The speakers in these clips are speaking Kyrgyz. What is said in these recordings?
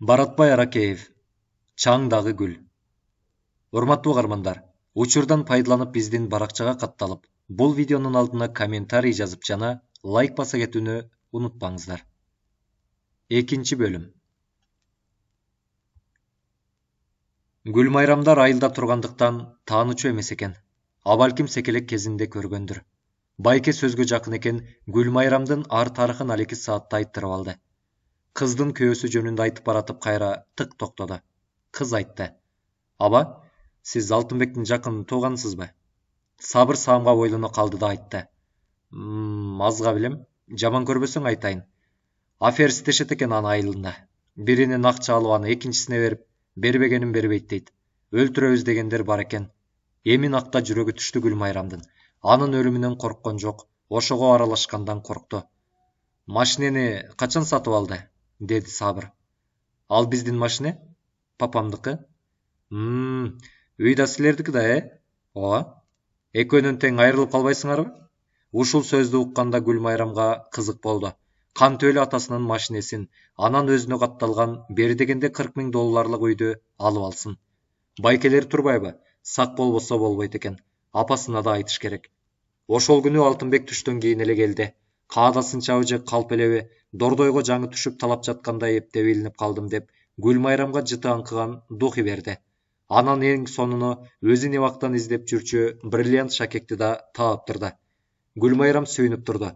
Баратбай Аракеев, Чаңдағы гүл. Урматтуу угармандар, учурдан пайдаланып биздин баракчага катталып, бул видеонун алдына комментарий жазып жана лайк баса кетүүнү унутпаңыздар. Экинчи бөлүм. Гүлмайрамдар айылда тургандыктан таанычу эмес экен. Абалким секелек кезинде көргөндүр. Байке сөзгө жакын экен, Гүлмайрамдын ар тарыхын ал 2 саатта айттырып алды. Кыздын күйөөсү жөнүндө айтып баратып кайра тык токтоду. Кыз айтты: "Аба, сиз Алтынбектин жакын туугансызбы?" Сабыр саамга бойлоно калды да айтты: Азга билем, жаман көрбөсөң айтайын. Аферистешет экен аны айылында. Биринен акча алып аны экинчисине берип, бербегенин бербейт дейт. Өлтүрөбүз дегендер бар экен. Эми накта жүрөгү түштү Гүлмайрамдын. Анын өлүмүнөн корккон жок, ошого аралашкандан коркту. "Машинени качан сатып алды?" деди Сабыр. "Ал биздин машине? Папамдыкы?" Үйда силердики да, Ооба. Экөөнөн тең айрылып калбайсыңарбы? Ушул сөздү укканда Гүлмайрамга кызык болду. Кантип эле атасынын машинесин, анан өзүнө катталган бери дегенде 40 000 долларлык үйдү алып алсын. Байкелер турбайбы? Сак болбосо болбойт экен. Апасына да айтыш керек. Ошол күнү Алтынбек түштөн кийин эле келди. Каада сынчабы же калп элеби, дордойго жаңы түшүп талап жаткандай эптеп илинип калдым деп Гүлмайрамга жыты аңкыган духи берди. Анан эң сонуну өзү небактан издеп жүрчү бриллиант шакекти да таап турду. Гүлмайрам сүйүнүп турду.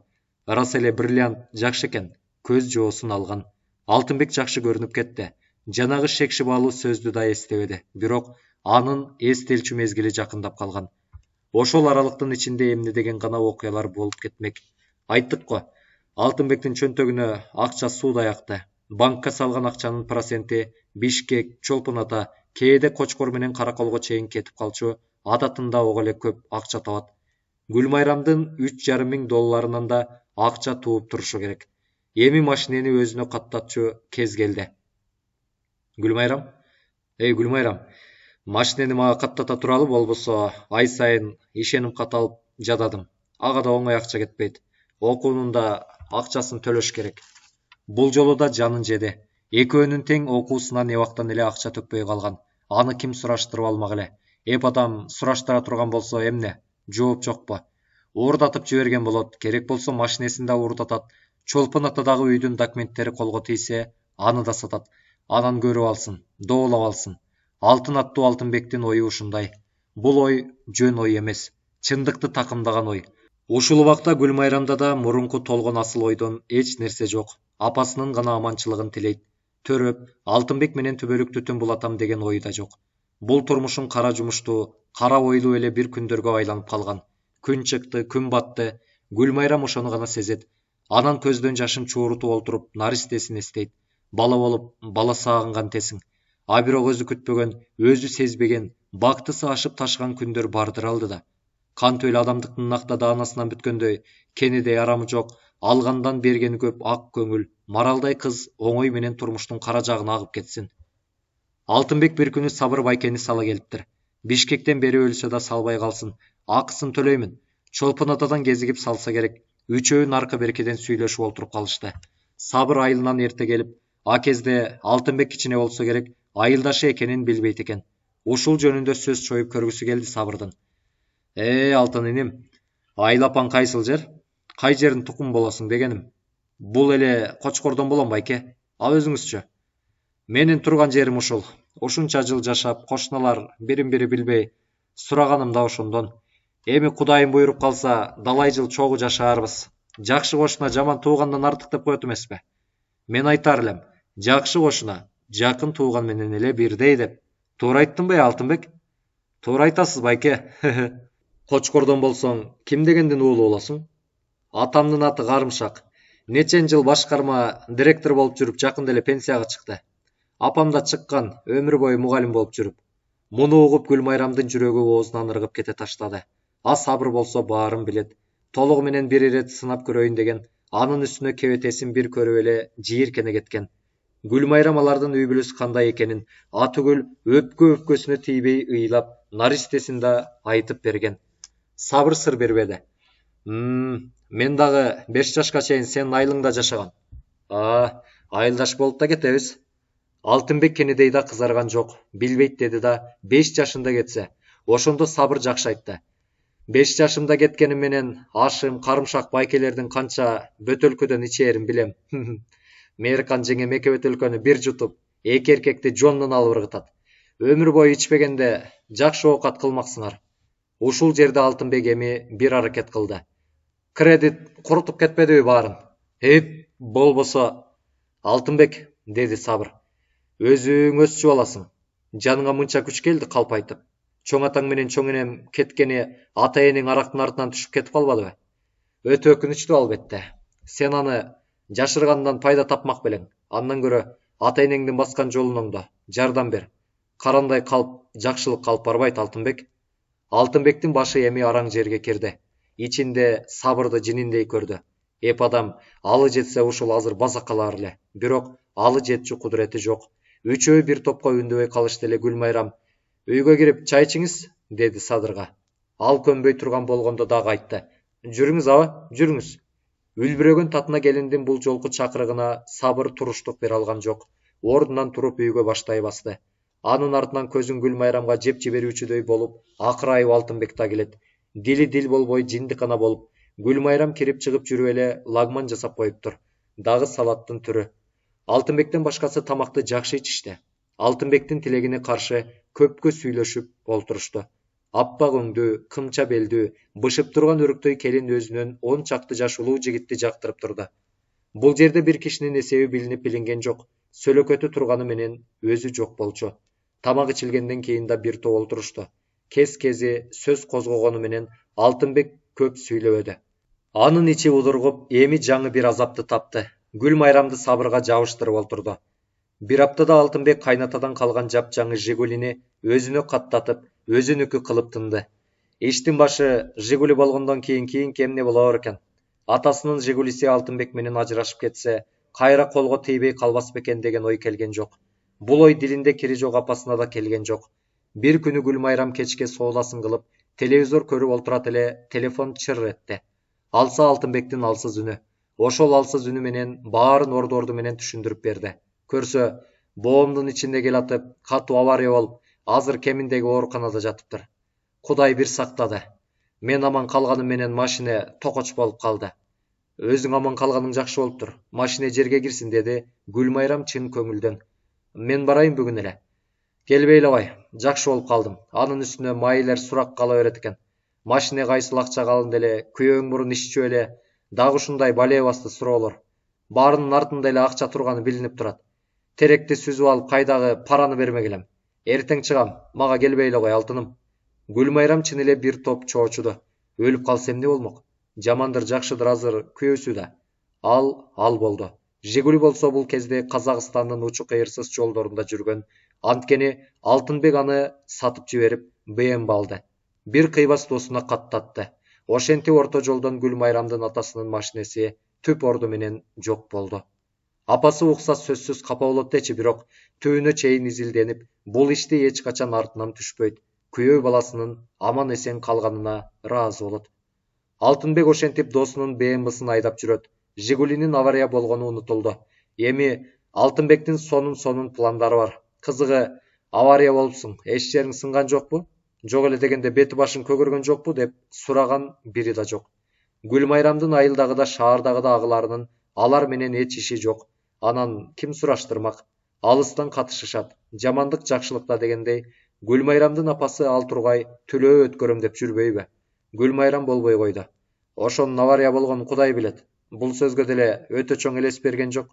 Ырас эле бриллиант жакшы экен. Көз жоосун алган. Алтынбек жакшы көрүнүп кетти. Жанагы шекшибалуу сөздү да эстебеди. Бирок анын эстелчү мезгили жакындап калган. Ошол аралыктын ичинде эмне деген гана окуялар болуп кетмек. Айттык го, Алтынбектин чөнтөгүнө акча суудай акты. Банкка салган акчанын проценти Бишкек, Чолпон ата, кээде Кочкор менен Караколго чейин кетип калчу, адатында ого эле көп акча табат. Гүлмайрамдын 3,5 миң долларынан да акча тууп турушу керек. Эми машинени өзүнө каттатчу кез келди. Гүлмайрам, Гүлмайрам, машинени мага каттата туралы, болбосо ай сайын ишеним кат алып жададым. Ага да оңой акча кетпейт. Окуунун да акчасын төлөш керек. Бул жолу да жанын жеди. Экөөнүн тең окуусуна небактан эле акча төкпөй калган. Аны ким сураштырып алмак эле? Эп адам сураштыра турган болсо эмне? Жооп жокпу? Уурдатып жиберген болот. Керек болсо машинесин да уурдатат. Чолпон атадагы үйдүн документтери колго тийсе, аны да сатат. Анан көрүп алсын, доолап алсын. Алтын аттуу Алтынбектин ою ушундай. Бул ой жөн ой эмес. Чындыкты такымдаган ой. Ушул убакта Гүлмайрамда да мурунку толгон асыл ойдон эч нерсе жок. Апасынын гана аманчылыгын тилейт. Төрөп, Алтынбек менен түбөлүк түтүн булатам деген ой да жок. Бул турмушун кара жумуштуу, кара ойлуу эле бир күндөргө айланып калган. Күн чыкты, күн батты. Гүлмайрам ошону гана сезет. Анан көздөн жашын чуурутуп олтуруп, наристесин эстейт. Бала болуп, бала сагынган тесиң. А бирок өзү күтпөгөн, өзү сезбеген, бактысы ашып ташкан күндөр бардыр алдыда. Кантип эле адамдыктын накта даанасынан бүткөндөй, кенедей арамы жок, алгандан бергени көп ак көңүл, маралдай кыз оңой менен турмуштун кара жагына агып кетсин. Алтынбек бир күнү Сабыр байкени сала келиптир. Бишкектен бери өлсө да салбай калсын. Акысын төлөймүн. Чолпон атадан кезигип салса керек. Үчөө наркы беркеден сүйлөшүп олтуруп калышты. Сабыр айылынан эрте келип, а кезде Алтынбек кичине болсо керек, айылдашы экенин билбейт экен. Ушул жөнүндө сөз чоюп көргүсү келди Сабырдын. Алтын иним, айлапаң кайсыл жер? Кай жерин тукум болосуң дегеним. Бул эле Кочкордон болом байке. Ал өзүңүзчү? Менин турган жерим ушул. Ушунча жыл жашап, кошуналар бирин бири билбей, сураганым да ошондон. Эми Кудайым буйруп калса, далай жыл чогуу жашаарбыз. Жакшы кошуна жаман туугандан артык деп коет эмеспи? Мен айтар элем, жакшы кошуна жакын тууган менен эле бирдей деп. Туура айттымбы, Алтынбек? Туура айтасыз, байке. Кочкордон болсоң, ким дегендин уулу болосуң? Атамдын аты Карымшак. Нечен жыл башкарма директор болуп жүрүп, жакында эле пенсияга чыкты. Апам да чыккан, өмүр бою мугалим болуп жүрүп. Муну угуп Гүлмайрамдын жүрөгү оозунан ыргып кете таштады. А Сабыр болсо баарын билет. Толугу менен бир ирет сынап көрөйүн деген, анын үстүнө кебетесин бир көрүп эле жийиркене кеткен. Гүлмайрам алардын үй бүлөсү кандай экенин атүгүл өпкө-өпкөсүнө тийбей ыйлап, наристесин да айтып берген. Сабыр сыр бербеди. Мен дагы 5 жашка чейин сенин айылыңда жашагам. Айылдаш болуп да кетебиз. Алтынбек кенедей да кызарган жок, билбейт деди да 5 жашында кетсе. Ошондо Сабыр жакшы айтты. 5 жашымда кеткеним менен ашым, карымшак байкелердин канча бөтөлкөдөн ичээрин билем. Мээркан жеңем эки бөтөлкөнү бир жутуп, эки эркекти жонунан алып ыргытат. Өмүр бою ичпегенде жакшы оокат кылмаксыңар. Ушул жерде Алтынбек эми бир аракет кылды. Кредит курутуп кетпедиби баарын? Болбосо. Алтынбек, деди Сабыр. Өзүң өсчү аласың. Жаныңа мынча күч келди калп айтып. Чоң атаң менен чоң энем кеткени ата энең арактын артынан түшүп кетип калбадыбы? Өтө өкүнүчтүү албетте. Сен аны жашыргандан пайда тапмак белең. Андан көрө ата энеңдин баскан жолун оңдо. Жардам бер. Карандай калп жакшылык калып барбайт, Алтынбек. Алтынбектин башы эми араң жерге кирди. Ичинде Сабырды жининдей көрдү. Эп адам алы жетсе ушул азыр базакалар эле. Бирок алы жетчү кудурети жок. Үчөө бир топко үндөбөй калышты эле. Гүлмайрам, үйгө кирип чай ичиңиз, деди Садырга. Ал көнбөй турган болгондо дагы айтты. Жүрүңүз аба, жүрүңүз. Үлбүрөгөн татына келиндин бул жолку чакырыгына Сабыр туруштук бере алган жок. Ордунан туруп үйгө баштай басты. Анын артынан көзүн Гүлмайрамга жеп жиберүүчүдөй болуп, акырайып Алтынбек да келет. Дили дил болбой жиндикана болуп, Гүлмайрам кирип чыгып жүрүп эле лагман жасап коюптур. Дагы салаттын түрү. Алтынбектен башкасы тамакты жакшы ичишти. Алтынбектин тилегине каршы көпкө сүйлөшүп олтурушту. Аппак өңдүү, кымча белдүү, бышып турган өрүктөй келин өзүнөн 10 чакты жаш улуу жигитти жактырып турду. Бул жерде бир кишинин эсеби билинип билинген жок. Сөлөкөтү турганы менен өзү жок болчу. Тамак ичилгенден кийин да бир топ олтурушту. Кез-кези сөз козгогону менен Алтынбек көп сүйлөбөдү. Анын ичи удургуп, эми жаңы бир азапты тапты. Гүлмайрамды Сабырга жабыштырып олтурду. Бир аптада Алтынбек кайнатадан калган жапжаңы Жигулини өзүнө каттатып, өзүнүкү кылып тынды. Иштин башы Жигули болгондон кийинки эмне болор экен? Атасынын Жигулиси Алтынбек менен ажырашып кетсе, кайра колго тийбей калбас бекен деген ой келген жок. Бул ой дилинде кири жок апасына да келген жок. Бир күнү Гүлмайрам кечке соодасын кылып, телевизор көрүп олтурат эле, телефон чыр этти. Алса Алтынбектин алсыз үнү. Ошол алсыз үнү менен баарын орду менен түшүндүрүп берди. Көрсө, боомдун ичинде келатып, катуу авария болуп, азыр кеминдеги ооруканада жатыптыр. Кудай бир сактады. Мен аман калганым менен машине токоч болуп калды. Өзүң аман калганың жакшы болуптур. Машине жерге кирсин, деди Гүлмайрам чын көңүлдөн. Мен барайын бүгүн эле. Келбей элебай, жакшы болуп калдым. Анын үстүнө майылер сурак кала берет экен. Машине кайсыл акчага алынды эле, күйөөң мурун ишчү эле, дагы ушундай бале басты суроолор. Баарынын артында эле акча турганы билинип турат. Теректи сүзүп алып кайдагы параны бермек элем. Эртең чыгам, мага келбей эле кой, алтыным. Гүлмайрам чын эле бир топ чоочуду. Өлүп калса эмне болмок? Жамандыр жакшыдыр азыр күйөөсү да. Ал болду. Жигули болсо бул кезде Казакстандын учу кыйырсыз жолдорунда жүргөн. Анткени Алтынбек аны сатып жиберип, БМВ алды. Бир кыйбас досуна каттатты. Ошентип орто жолдон Гүлмайрамдын атасынын машинеси түп орду менен жок болду. Апасы укса сөзсүз капа болот дечи, бирок түбүнө чейин изилденип, бул ишти эч качан артынан түшпөйт. Күйөө баласынын аман эсен калганына ыраазы болот. Алтынбек ошентип досунун БМВсын айдап жүрөт. Жигулинин авария болгону унутулду. Эми Алтынбектин сонун пландары бар. Кызыгы, авария болупсуң, эч жериң сынган жокпу? Жок эле дегенде бети башың көгөргөн жокпу деп сураган бири да жок. Гүлмайрамдын айылдагы да шаардагы да агыларынын алар менен эч иши жок. Анан ким сураштырмак? Алыстан катышышат. Жамандык жакшылыкта дегендей, Гүлмайрамдын апасы ал тургай түлөө өткөрөм деп жүрбөйбү? Гүлмайрам болбой койду. Ошонун авария болгонун Кудай билет. Бул сөзгө деле өтө чоң элес берген жок.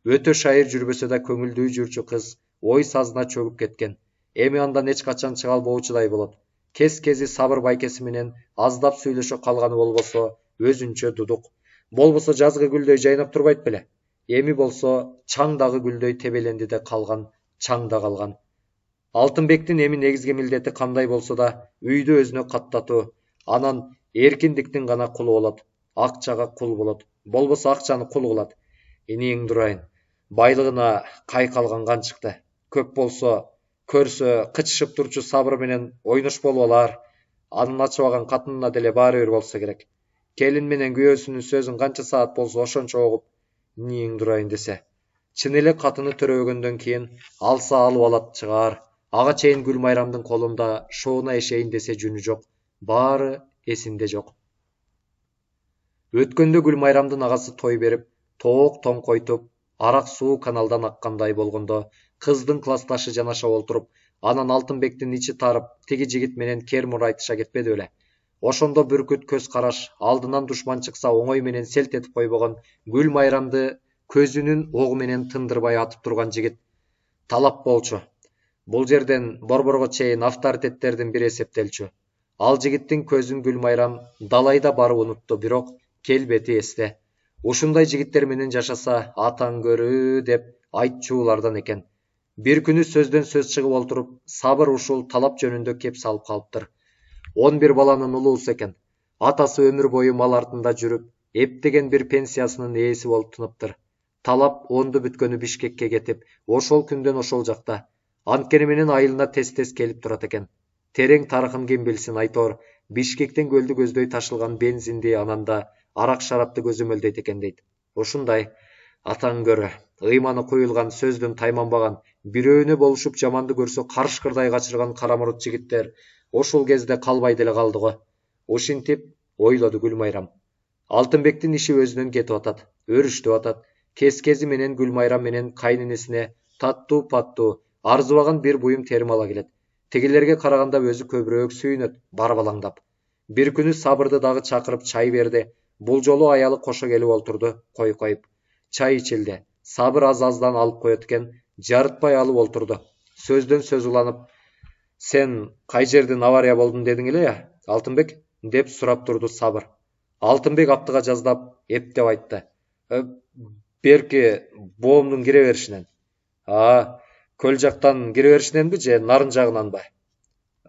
Өтө шайыр жүрбөсө да көңүлдүү жүрчү кыз ой сазына чөгүп кеткен. Эми андан эч качан чыга албоочудай болот. Кез-кези Сабыр байкеси менен аздап сүйлөшө калганы болбосо, өзүнчө дудук. Болбосо жазгы гүлдөй жайнап турбайт беле? Эми болсо чаң дагы гүлдөй тебеленди де калган, чаң да калган. Алтынбектин эми негизги милдети кандай болсо да, үйдү өзүнө каттатуу, анан эркиндиктин гана кулу болот. Акчага кул болот. Болбосо акчаны кул кылат. Иниң дурайын. Байлыгына кайкалган канчыкты. Көп болсо, көрсө кычышып турчу Сабыр менен ойнош болуп алар. Анын ачыбаган катынына деле баары бир болсо керек. Келин менен күйөөсүнүн сөзүн канча саат болсо ошончо угуп, иниң дурайын десе. Чын эле катыны төрөгөндөн кийин алса алып алат чыгар. Ага чейин Гүлмайрамдын колунда шоона эшейин десе жөнү жок. Баары эсинде жок. Өткөндө Гүлмайрамдын агасы той берип, тоок тоңкойтуп, арак суу каналдан аккандай болгондо, кыздын классташы жанаша олтуруп, анан Алтынбектин ичи тарып, тиги жигит менен кермур айтыша кетпеди беле. Ошондо бүркүт көз караш, алдынан душман чыкса оңой менен селт этип койбогон Гүлмайрамды көзүнүн огу менен тындырбай атып турган жигит Талап болчу. Бул жерден борборго чейин авторитеттердин бири эсептелчү. Ал жигиттин көзүн Гүлмайрам далайда барып унутту, бирок келбети эсте. Ушундай жигиттер менен жашаса атаң көрүү деп айтчулардан экен. Бир күнү сөздөн сөз чыгып олтуруп, Сабыр ушул Талап жөнүндө кеп салып калыптыр. 11 баланын улуусу экен. Атасы өмүр бою мал артында жүрүп, эптеген бир пенсиясынын ээси болуп тыныптыр. Талап онду бүткөнү Бишкекке кетип, ошол күндөн ошол жакта. Анткени менен айылына тез-тез келип турат экен. Терең тарыхын ким билсин, айтор, Бишкектен көлдү көздөй ташылган бензинди, анан да арак шарапты көзөмөлдөйт экен дейт. Ушундай атаң көрө, ыйманы куюлган, сөздөн тайманбаган, бирөөнө болушуп жаманды көрсө карышкырдай качырган карамурут жигиттер ошол кезде калбай деле калды го. Ушинтип ойлоду Гүлмайрам. Алтынбектин иши өзүнөн кетип атат, өрүштүп атат. Кескези менен Гүлмайрам менен кайненесине таттуу паттуу арзыбаган бир буюм терим ала келет. Тегилерге караганда өзү көбүрөөк сүйүнөт, барбалаңдап. Бир күнү Сабырды дагы чакырып чай берди. Бул жолу аялы кошо келип олтурду, кой коюп. Чай ичилди. Сабыр аз-аздан алып коет экен, жарытпай алып олтурду. Сөздөн сөз уланып, сен кай жерден авария болдун дедиң эле я, Алтынбек, деп сурап турду Сабыр. Алтынбек аптыга жаздап, эптеп айтты. Берки боомдун кире беришинен. Көл жактан кире беришиненби же нарын жагынанбы?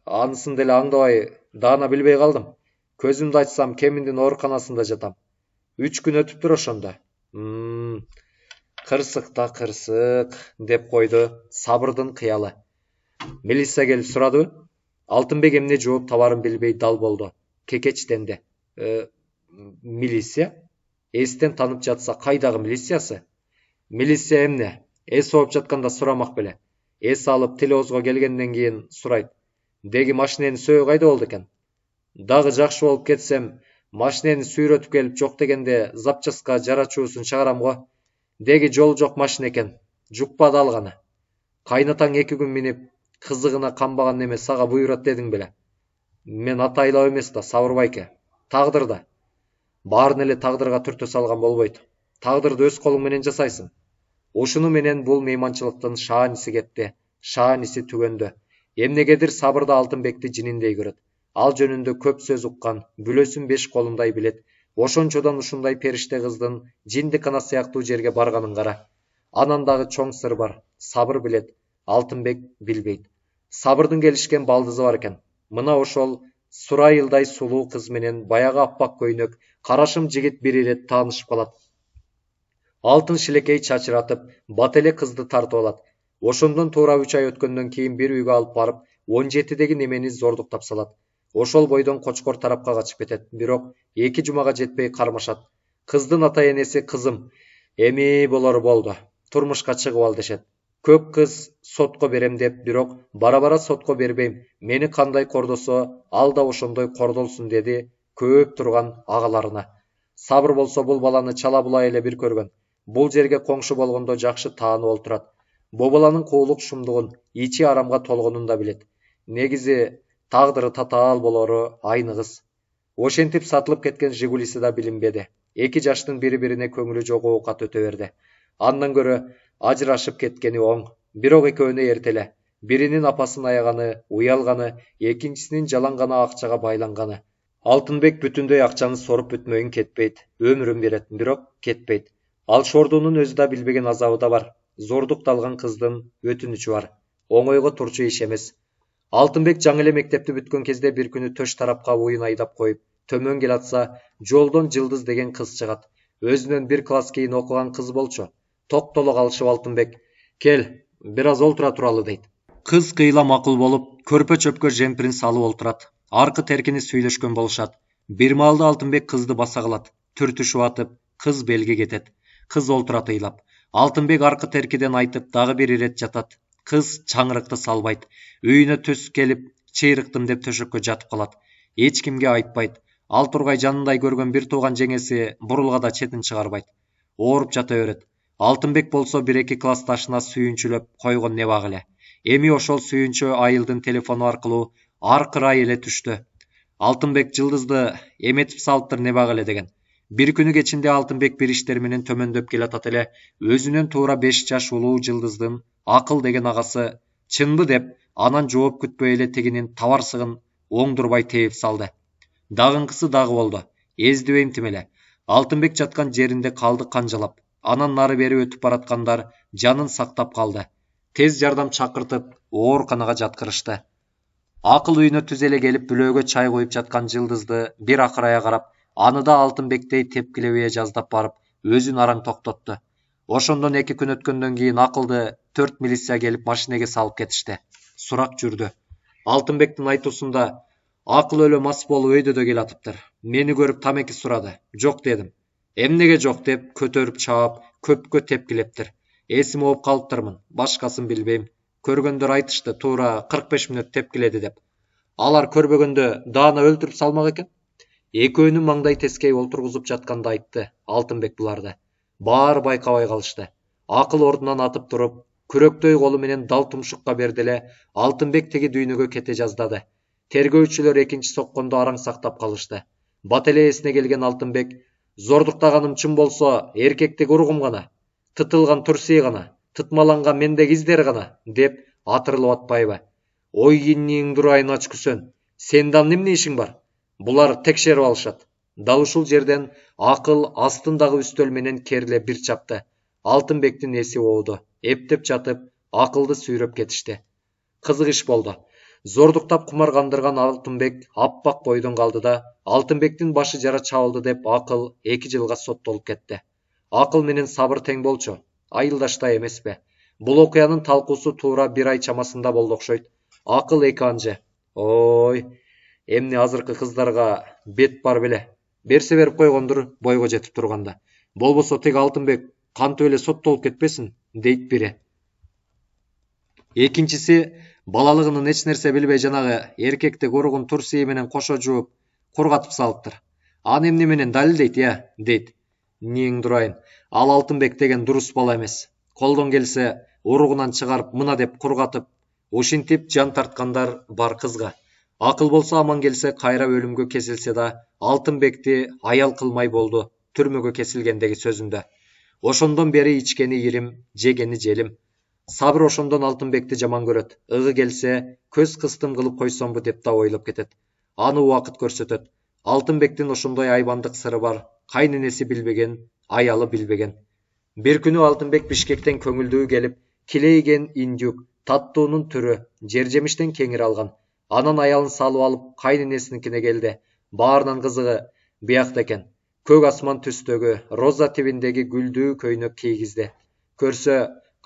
Анысын деле аңдабай, даана билбей калдым. Көзүмдү ачсам Кеминдин ооруканасында жатам. 3 күн өтүптүр ошондо. Кырсык да кырсык, деп койду Сабырдын кыялы. Милиция келип сурадыбы? Алтынбек эмне жооп табарын билбей дал болду. Кекечтенди. Милиция? Эстен танып жатса кайдагы милициясы? Милиция эмне? Эс алып жатканда сурамак беле. Эс алып тил оозго келгенден кийин сурайт. Деги машиненин сөөгү кайда болду экен? Дагы жакшы болуп кетсем, машинени сүйрөтүп келип жок дегенде запчастка жарачуусун чыгарам го. Деги жол жок машина экен. Жукпады алганы. Кайнатаң 2 күн минип, кызыгына канбаган неме сага буйрат дедиң беле. Мен атайлап эмес да, Сабыр байке. Тагдыр да. Баарын эле тагдырга түртө салган болбойт. Тагдырды өз колуң менен жасайсың. Ушуну менен бул мейманчылыктын шааниси кетти, шааниси түгөндү. Эмнегедир Сабырда Алтынбекти жининдей көрөт. Ал жөнүндө көп сөз уккан, бүлөсүн 5 колундай билет. Ошончодон ушундай периште кыздын жиндикана сыяктуу жерге барганын кара. Анан дагы чоң сыр бар. Сабыр билет, Алтынбек билбейт. Сабырдын келишкен балдызы бар экен. Мына ошол Сурайылдай сулуу кыз менен баягы аппак көйнөк, карашым жигит бир ирет таанышып калат. Алтын шилекей чачыратып, бат эле кызды тартып алат. Ошондон туура 3 ай өткөндөн кийин бир үйгө алып барып, 17деги немени зордуктап салат. Ошол бойдон Кочкор тарапка качып кетет, бирок 2 жумага жетпей кармашат. Кыздын ата-энеси кызым, эми болору болду. Турмушка чыгып ал дешет. Көп кыз сотко берем деп, бирок бара-бара сотко бербейм. Мени кандай кордосо, ал да ошондой кордолсун деди көп турган агаларына. Сабыр болсо бул баланы чала булай эле бир көргөн. Бул жерге коңшу болгондо жакшы таанып олтурат. Бу баланын куулук шумдугун, ичи арамга толгонун да билет. Негизи тагдыры татаал болору айныгыз. Ошентип сатылып кеткен Жигулиси да билинбеди. 2 жаштын бири-бирине көңүлү жок оокат өтө берди. Андан көрө ажырашып кеткени оң. Бирок экөөнө эртеле. Биринин апасын аяганы, уялганы, экинчисинин жалаң гана акчага байланганы. Алтынбек бүтүндөй акчаны соруп бүтмөйүн кетпейт. Өмүрүн берет, бирок кетпейт. Ал шордуунун өзү да билбеген азабы да бар. Зордукталган кыздын өтүнүчү бар. Оңойго турчу иш эмес. Алтынбек жаңы эле мектепти бүткөн кезде бир күнү төш тарапка уюн айдап коюп, төмөн келатса, жолдон Жылдыз деген кыз чыгат. Өзүнөн 1 класс кийин окуган кыз болчу. Токтоло калышып Алтынбек, кел, бир аз олтура туралы дейт. Кыз кыйла макул болуп, көрпө чөпкө жемпирин салып олтурат. Аркы теркини сүйлөшкөн болушат. Бир маалда Алтынбек кызды баса калат. Түртүшүп атып, кыз белге кетет. Кыз олтурат ыйлап. Алтынбек аркы теркиден айтып дагы бир ирет жатат. Кыз чаңырыкты салбайт. Үйүнө түс келип, чыйрыктым деп төшөккө жатып калат. Эч кимге айтпайт. Ал тургай жанындай көргөн бир тууган жеңеси бурулгада четин чыгарбайт. Ооруп жата берет. Алтынбек болсо бир эки классташына сүйүнчүлөп койгон небак эле. Эми ошол сүйүнчү айылдын телефону аркылуу аркырай эле түштү. Алтынбек жылдызды эметип салыптыр небак эле деген. Бир күнү кечинде Алтынбек бир иштер менен төмөндөп келатат эле, өзүнөн туура 5 жаш улуу жылдыздын Акыл деген агасы чынбы деп, анан жооп күтпөй эле тигинин табарсыгын оңдурбай тээп салды. Дагынкысы дагы болду. Эздибейм тим эле. Алтынбек жаткан жеринде калды канжалап. Анан нары бери өтүп бараткандар жанын сактап калды. Тез жардам чакыртып, ооруканага жаткырышты. Акыл үйүнө түз эле келип бүлөөгө чай коюп жаткан жылдызды бир акырая карап, аны да Алтынбектей тепкилебей жаздап барып, өзүн араң токтотту. Ошондон 2 күн өткөндөн кийин Акылды 4 милиция келип машинеге салып кетишти. Сурак жүрдү. Алтынбектин айтуусунда Акыл өлө мас болуп өйдөдө келатыптыр. Мени көрүп тамеки сурады. Жок дедим. Эмнеге жок деп көтөрүп чаап, көпкө тепкилептир. Эсим ооп калыптырмын. Башкасын билбейм. Көргөндөр айтышты, туура 45 мүнөт тепкиледи деп. Алар көрбөгөндө даана өлтүрүп салмак экен. Экөөнү маңдай тескей олтургузуп жатканда айтты Алтынбек буларды. Баары байкабай калышты. Акыл ордунан атып туруп, күрөктөй колу менен дал тумшукка берди эле, Алтынбек тиги дүйнөгө кете жаздады. Тергөөчүлөр экинчи соккондо араң сактап калышты. Бат эле эсине келген Алтынбек, зордуктаганым чын болсо, эркектик уругум гана, тытылган Турсий гана, тытмаланган мендеги издер гана, деп атырылып атпайбы. Ой кинниң дурайын ач күсөн, сендан эмне ишиң бар? Булар текшерип алышат. Дал ушул жерден Акыл астындагы үстөл менен кериле бир чапты. Алтынбектин эси ооду. Эптеп жатып, Акылды сүйрөп кетишти. Кызык иш болду. Зордуктап кумар кандырган Алтынбек аппак бойдон калды да, Алтынбектин башы жара чабылды деп Акыл 2 жылга соттолуп кетти. Акыл менен Сабыр тең болчу, айылдаштай эмеспи. Бул окуянын талкуусу туура 1 ай чамасында болду окшойт. Акыл 2 анжы. Ой, эмне азыркы кыздарга бет бар беле. Берсе берип койгондур бойго жетип турганда. Болбосо тек Алтынбек кантип эле соттолуп кетпесин, дейт бири. Экинчиси балалыгынын эч нерсе билбей жанагы эркектик уругун Турсий менен кошо жууп, кургатып салыптыр. Аны эмне менен далилдейт, дейт. Ниң дурайын, ал Алтынбек деген дурус бала эмес. Колдон келсе, уругунан чыгарып мына деп кургатып, ушинтип жан тарткандар бар кызга. Акыл болсо аман келсе кайра өлүмгө кесилсе да, Алтынбекти аял кылмай болду, түрмөгө кесилгендеги сөзүндө. Ошондон бери ичкени ирим, жегени желим. Сабыр ошондон Алтынбекти жаман көрөт. Ыгы келсе, көз кыстым кылып койсомбу деп да ойлоп кетет. Аны убакыт көрсөтөт. Алтынбектин ошондой айбандык сыры бар. Кайненеси билбеген, аялы билбеген. Бир күнү Алтынбек Бишкектен көңүлдүү келип, килейген индюк, таттуунун түрү, жер жемиштен кеңир алган. Анан аялын салып алып, кайненесиникине келди. Баарынан кызыгы биякта экен. Көк асман түстөгү, роза тибиндеги гүлдүү көйнөк кийгизди. Көрсө,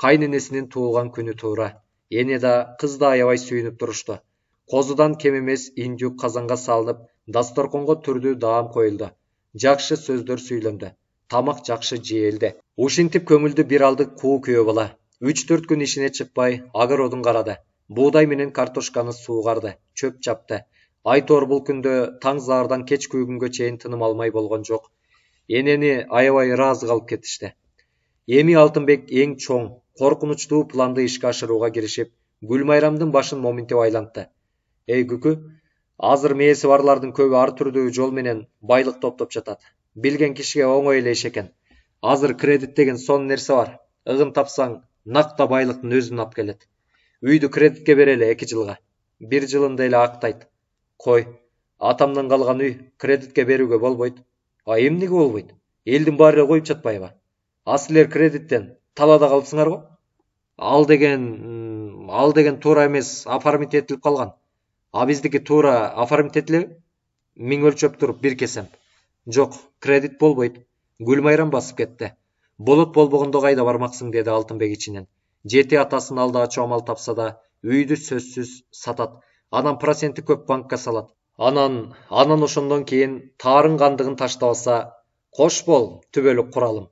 кайненесинин туулган күнү туура. Эне да, кыз да аябай сүйүнүп турушту. Козудан кем эмес индюк казанга салынып, дасторконго түрдүү даам коюлду. Жакшы сөздөр сүйлөндү. Тамак жакшы жеелди. Ушинтип көңүлдү бир алды куу күйөө бала. 3-4 күн ишине чыкпай, огородун карады. Буудай менен картошканы суугарды, чөп чапты. Айтор бул күндө таң заардан кеч күйгүнгө чейин тыным алмай болгон жок. Энени аябай ыраазы калып кетишти. Эми Алтынбек эң чоң, коркунучтуу планды ишке ашырууга киришип, Гүлмайрамдын башын моминтип айлантты. Эй Күкү, азыр мээси барлардын көбү ар түрдүү жол менен байлык топтоп жатат. Билген кишиге оңой эле иш экен. Азыр кредит деген сонун нерсе бар. Ыгын тапсаң, накта байлыктын өзүн алып келет. Үйдү кредитке берели 2 жылга. 1 жылында эле актайт. Кой, атамдан калган үй кредитке берүүгө болбойт. А эмнеге болбойт? Элдин баары эле коюп жатпайбы? А силер кредиттен талаада калыпсыңар го? Ал деген туура эмес, оформить этилип калган. А биздики туура оформить этилеби? 1000 өлчөп туруп бир кесем. Жок, кредит болбойт. Гүлмайрам басып кетти. Болот болбогондо кайда бармаксың, деди Алтынбек ичинен. Жети атасын алдачу амал тапса да, үйдү сөзсүз сатат. Анан проценти көп банкка салат. Анан ошондон кийин таарын кандыгын таштабаса, кош бол түбөлүк куралым.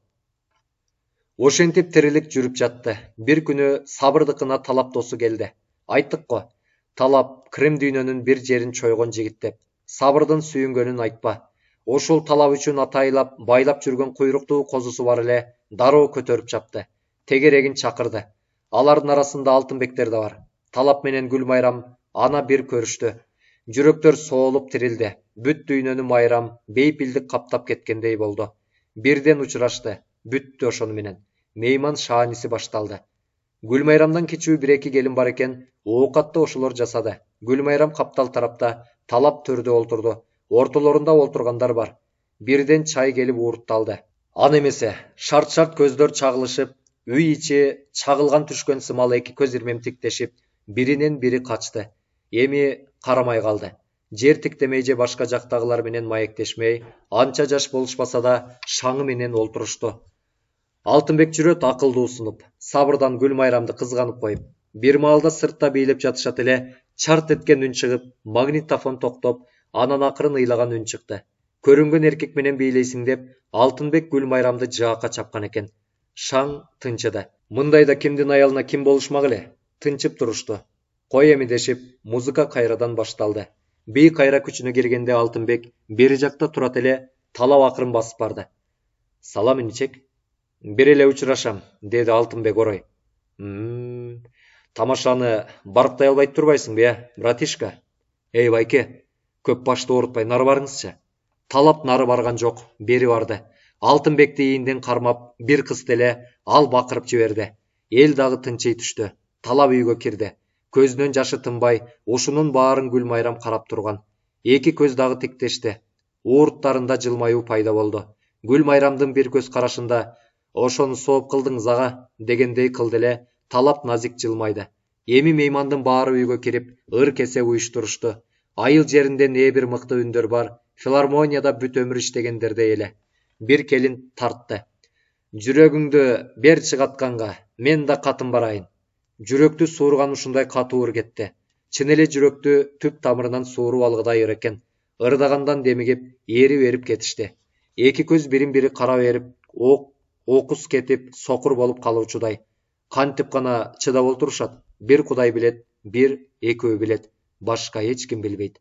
Ошентип тирилик жүрүп жатты. Бир күнү Сабырдыкына Талап досу келди. Айттык го, Талап Крым дүйнөнүн бир жерин чойгон жигит деп. Сабырдын сүйүнгөнүн айтпа. Ошол Талап үчүн атайлап, байлап жүргөн куйруктуу козусу бар эле дароо көтөрүп чапты. Тегерегин чакырды. Алардын арасында Алтынбектер да бар. Талап менен Гүлмайрам ана бир көрүштү. Жүрөктөр соолуп тирилди. Бүт дүйнөнү майрам, бейпилдик каптап кеткендей болду. Бирден учурашты. Бүттү ошону менен. Мейман шааниси башталды. Гүлмайрамдан кичүү бир-эки келин бар экен, оокатты ошолор жасады. Гүлмайрам каптал тарапта, Талап төрдө олтурду. Ортолорунда олтургандар бар. Бирден чай келип уурутталды. Аны эмесе, шарт-шарт көздөр чагылышып, үй ичи чагылган түшкөн сымал эки көз ирмем тиктешип, биринен бири качты. Эми карамай калды. Жер тиктемей же башка жактагылар менен маектешмей, анча жаш болушпаса да шаңы менен олтурушту. Алтынбек жүрөт акылдуу сунуп, Сабырдан Гүлмайрамды кызганып коюп. Бир маалда сыртта бийлеп жатышат эле, чарт эткен үн чыгып, магнитофон токтоп, анан акырын ыйлаган үн чыкты. Көрүнгөн эркек менен бийлейсиң деп, Алтынбек Гүлмайрамды жаакка чапкан экен. Шаң тынчыды. Мындайда кимдин аялына ким болушмак эле? Тынчып турушту. Кой эми дешип, музыка кайрадан башталды. Бий кайра күчүнө киргенде Алтынбек бери жакта турат эле, Талап акырын басып барды. Салам иничек. Бир эле учурашам, деди Алтынбек орой. Тамашаны барктай албай турбайсыңбы, братишка? Эй, байке, көп башты оорутпай нары барыңызчы. Талап нары барган жок, бери барды. Алтынбекти ийинден кармап, бир кысты эле, ал бакырып жиберди. Эл дагы тынчый түштү. Талап үйгө кирди. Көзүнөн жашы тынбай, ушунун баарын Гүлмайрам карап турган. Эки көз дагы тиктешти. Ууруттарында жылмаюу пайда болду. Гүлмайрамдын бир көз карашында ошону сооп кылдыңыз ага, дегендей кылды эле, Талап назик жылмайды. Эми меймандын баары үйгө кирип, ыр кесе уюштурушту. Айыл жеринден бир мыкты үндөр бар, филармонияда бүт өмүр иштегендердей эле. Бир келин тартты. Жүрөгүңдү бер чыгатканга, мен да катын барайын. Жүрөктү сууруган ушундай катуу ыр кетти. Чын эле жүрөктү түп тамырынан сууруп алгыдай ыр экен. Ырдагандан демигип, ээри берип кетишти. Эки көз бирин-бири кара берип, окус кетип, сокур болуп калуучудай. Кантип гана чыдап олтурушат? Бир Кудай билет, бир экөө билет. Башка эч ким билбейт.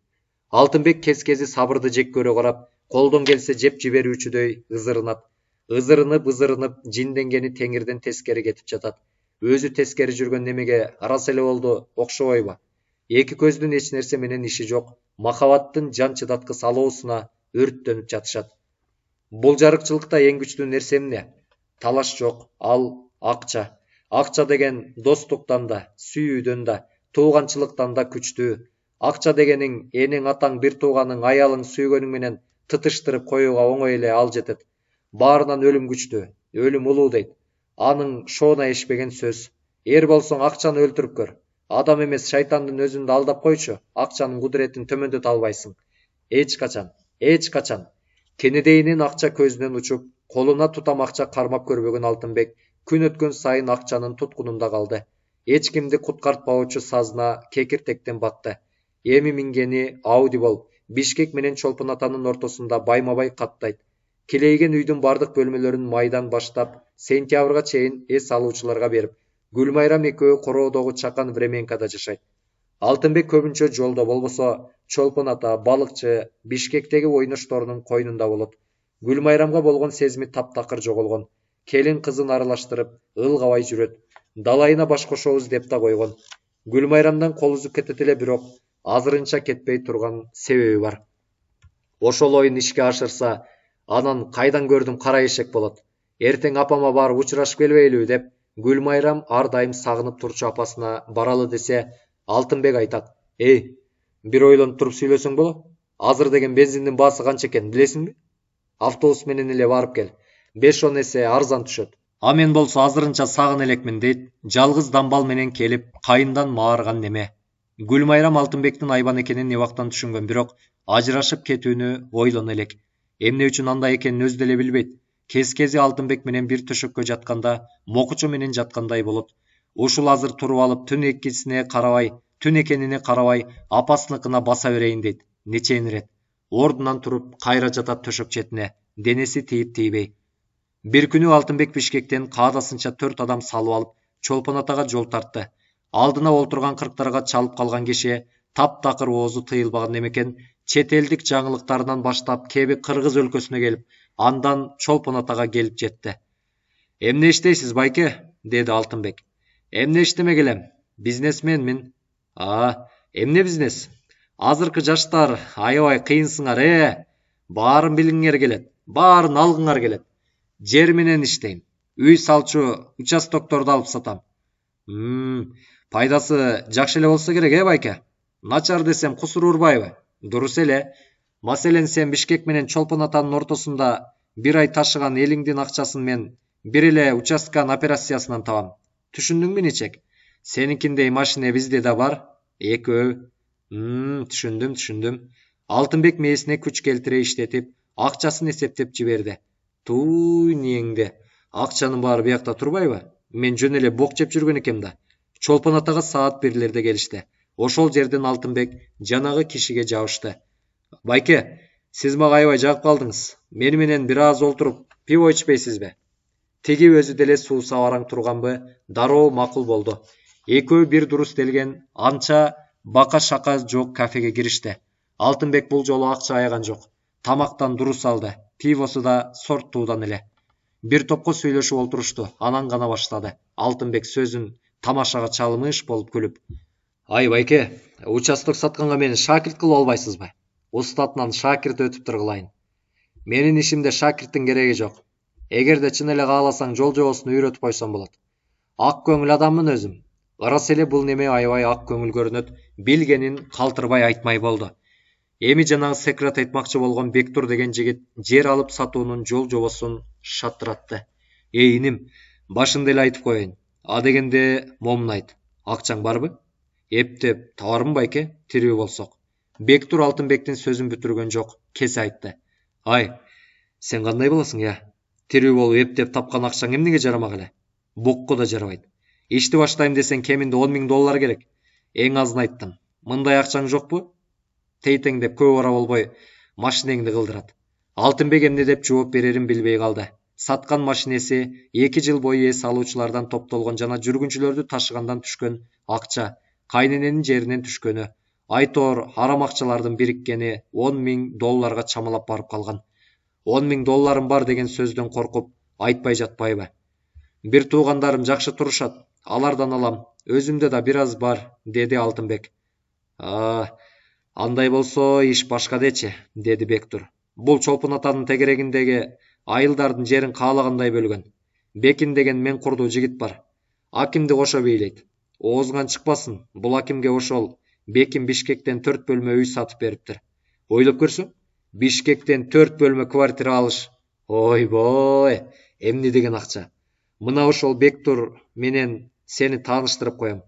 Алтынбек кез-кези Сабырды жек көрө карап, колдон келсе жеп жиберүүчүдөй ызырынат. Ызырынып, жинденгени теңирден тескери кетип жатат. Өзү тескери жүргөн немеге арас эле болду, окшобойбу? Эки көздүн эч нерсе менен иши жок. Махабаттын жан чыдаткыс алоосуна өрттөнүп жатышат. Бул жарыкчылыкта эң күчтүү нерсе эмне? Талаш жок, ал акча. Акча деген достуктан да, сүйүүдөн да, тууганчылыктан да күчтүү. Акча дегениң энең, атаң, бир тууганың, аялың, сүйгөнүң менен тытыштырып коюуга оңой эле ал жетет. Баарынан өлүм күчтүү, өлүм улуу дейт. Анын шоуна эшпеген сөз. Эр болсоң акчаны өлтүрүп көр. Адам эмес шайтандын өзүндү алдап койчу, акчанын кудуретин төмөндөтө албайсың. Эч качан. Кенедейинин акча көзүнөн учуп, колуна тутам акча кармап көрбөгөн Алтынбек күн өткөн сайын акчанын туткунунда калды. Эч кимди куткартпоочу сазына кекиртектен батты. Эми мингени Ауди болуп, Бишкек менен Чолпон атанын ортосунда байма-бай каттайт. Килейген үйдүн бардык бөлмөлөрүн майдан баштап, сентябрга чейин эс алуучуларга берип, Гүлмайрам экөө короодогу чакан Временкада жашайт. Алтынбек көбүнчө жолдо болбосо, Чолпон ата, балыкчы, Бишкектеги ойношторунун койнунда болот. Гүлмайрамга болгон сезими таптакыр жоголгон. Келин кызын аралаштырып, ылгабай жүрөт. Далайына баш кошобуз деп да койгон. Гүлмайрамдан кол үзүп кетет эле, бирок азырынча кетпей турган себеби бар. Ошол оюн ишке ашырса, анан кайдан көрдүм кара эшек болот. Эртең апама барып учурашып келбейлиби деп, Гүлмайрам ар дайым сагынып турчу апасына баралы десе, Алтынбек айтат: "Эй, бир ойлонуп туруп сүйлөсөң болот. Азыр деген бензиндин баасы канча экенин билесиңби? Автобус менен эле барып кел. 5-10 эсе арзан түшөт. А мен болсо азырынча сагын элекмин" дейт, жалгыз дамбал менен келип, кайындан маарган неме. Гүлмайрам Алтынбектин айбан экенин эбактан түшүнгөн, бирок ажырашып кетүүнү ойлоно элек. Эмне үчүн андай экенин өзү деле билбейт. Кез-кези Алтынбек менен бир төшөккө жатканда, мокучу менен жаткандай болот. Ушул азыр туруп алып, түн экенине карабай, апасыныкына баса берейин дейт. Нечен ирет. Ордунан туруп, кайра жатат төшөк четине, денеси тийип тийбей. Бир күнү Алтынбек Бишкектен каадасынча 4 адам салып алып Чолпон атага жол тартты. Алдына олтурган кырктарга чалып калган киши таптакыр оозу тыйылбаган эмекен, чет элдик жаңылыктарынан баштап кеби Кыргыз өлкөсүнө келип, андан Чолпон атага келип жетти. Эмне иштейсиз, байке? Деди Алтынбек. Эмне иштемек элем? Бизнесменмин. Эмне бизнес? Азыркы жаштар аябай кыйынсыңар, Баарын билиңер келет, баарын алгыңар келет. Жер менен иштейм. Үй салчу, участокторду алып сатам. Пайдасы жакшы эле болсо керек, байке? Начар десем кусур урбайбы? Дурус эле. Маселен, сен Бишкек менен Чолпон атанын ортосунда бир ай ташыган элиңдин акчасын мен бир эле участканын операциясынан табам. Түшүндүңбү, Ничек? Сениңкиндей машина бизде да бар. Экөө. Түшүндүм. Алтынбек мээсине күч келтире иштетип, акчасын эсептеп жиберди. Туй ниеңде. Акчанын баары биякта турбайбы? Мен жөн эле бок жеп жүргөн экем да. Чолпон атага саат 1-лерде келишти. Ошол жерден Алтынбек жанагы кишиге жабышты. Байке, сиз мага аябай жагып калдыңыз. Мени менен бир аз олтуруп пиво ичпейсизби? Тиги өзү деле суу сабараң турганбы, дароо макул болду. Экөө бир дурус делген, анча бака шака жок кафеге киришти. Алтынбек бул жолу акча аяган жок. Тамактан дурус алды, пивосу да сорттуудан эле. Бир топко сүйлөшүп олтурушту, анан гана баштады. Алтынбек сөзүн тамашага чалымыш болуп күлүп. Ай, байке, участок сатканга мени шакирт кылып албайсызбы? Устатынан шакирт өтүптүр кылайын. Менин ишимде шакирттин кереги жок. Эгерде чын эле кааласаң жол жобосун үйрөтүп койсом болот. Ак көңүл адаммын өзүм. Ырас эле бул неме аябай ак көңүл көрүнөт, билгенин калтырбай айтмай болду. Эми жанагы секрет айтмакчы болгон Бектур деген жигит жер алып сатуунун жол жобосун шаттыратты. Иним, башында эле айтып коеюн. Дегенде момун айт. Акчаң барбы? Эптеп табармын, байке, тирүү болсок. Бектур Алтынбектин сөзүн бүтүргөн жок, кесе айтты. Ай, сен кандай болосуң, Тирүү болуп эптеп тапкан акчаң эмнеге жарамак эле? Бокко да жарабайт. Ишти баштайм десең кеминде $10,000 керек. Эң азын айттым. Мындай акчаң жокпу? Тейтеңдеп көп ара болбой машинеңди кылдырат. Алтынбек эмне деп жооп берерин билбей калды. Саткан машинеси 2 жыл бою эс алуучулардан топтолгон жана жүргүнчүлөрдү ташыгандан түшкөн акча, кайнененин жеринен түшкөнү, айтор арам акчалардын бириккени $10,000 чамалап барып калган. $10,000 бар деген сөздөн коркуп айтпай жатпайбы? Бир туугандарым жакшы турушат, алардан алам, өзүмдө да бир аз бар, деди Алтынбек. Андай болсо иш башка дечи, деди Бектур. Бул Чолпон атанын тегерегиндеги айылдардын жерин каалагандай бөлгөн. Бекин деген мен курдуу жигит бар. Акимди кошо бийлейт. Оозуңан чыкпасын, бул акимге ошол Бекин Бишкектен 4 бөлмө үй сатып бериптир. Ойлоп көрсөң, Бишкектен 4 бөлмө квартира алыш. Ойбой, эмне деген акча. Мына ошол Бектур менен сени тааныштырып коем.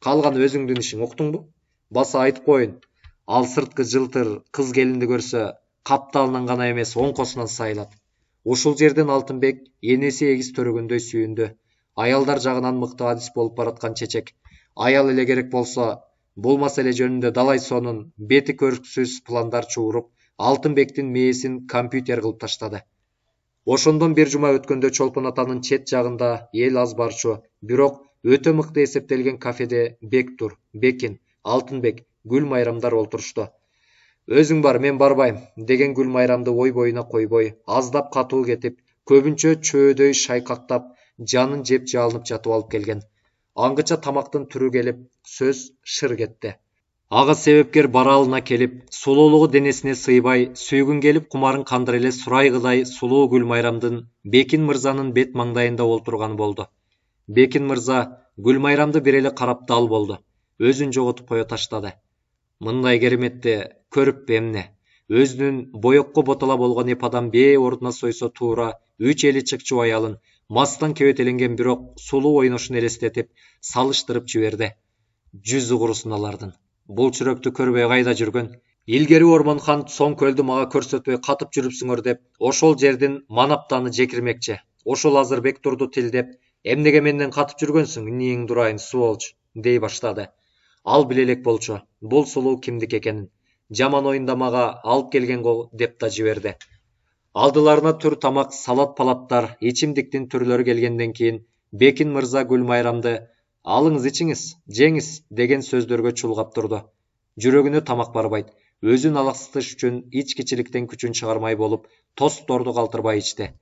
Калган өзүңдүн ишиң, уктуңбу? Баса айтып коеюн. Ал сырткы жылтыр кыз келинди көрсө, капталынан гана эмес, оңкосунан сайылат. Ушул жерден Алтынбек энеси эгиз төрөгөндөй сүйүндү. Аялдар жагынан мыкты адис болуп бараткан чечек. Аял эле керек болсо, бул маселе жөнүндө далай сонун бети көрксүз пландар чууруп, Алтынбектин мээсин компьютер кылып таштады. Ошондон бир жума өткөндө Чолпон атанын чет жагында эл аз барчу, бирок өтө мыкты эсептелген кафеде Бектур, Бекин, Алтынбек, Гүлмайрамдар олтурушту. Өзүң бар, мен барбайм, деген Гүлмайрамды ой боюна койбой, аздап катуу кетип, көбүнчө чөөдөй шайкактап, жанын жеп жалынып жатып алып келген. Аңгыча тамактын түрү келип, сөз шыр кетти. Ага себепкер баралына келип, сулуулугу денесине сыйбай, сүйгүн келип кумарын кандыр эле сурайгыдай сулуу Гүлмайрамдын Бекин мырзанын бет маңдайында олтурганы болду. Бекин мырза Гүлмайрамды бир эле карап дал болду. Өзүн жоготуп кое таштады. Мындай кереметти көрүппү эмне? Өзүнүн боекко ботала болгон эпадан бээ ордуна сойсо туура 3 эли чыкчу аялын мастан кебетеленген бирок сулуу ойношун элестетип, салыштырып жиберди. Жүзү курусун алардын. Бул чүрөктү көрбөй кайда жүргөн? Илгери Ормонхан соң көлдү мага көрсөтпөй катып жүрүпсүңөр деп, ошол жердин манаптаны жекирмекчи. Ошол азыр Бектурду тилдеп, эмнеге менден катып жүргөнсүң, ниң дурайын, сволочь, дей баштады. Ал биле элек болчу, бул сулуу кимдики экенин. Жаман оюнда мага алып келген го деп да жиберди. Алдыларына түр тамақ, салат палаттар, ичимдиктин түрлөрү келгенден кийин Бекин мырза Гүлмайрамды «Алыңыз ичиңиз, жеңиз» деген сөздөргө чулгап турду. Жүрөгүнө тамак барбайт. Өзүн алаксытыш үчүн ичкичиликтен күчүн чыгармай болуп, тостторду калтырбай ичти.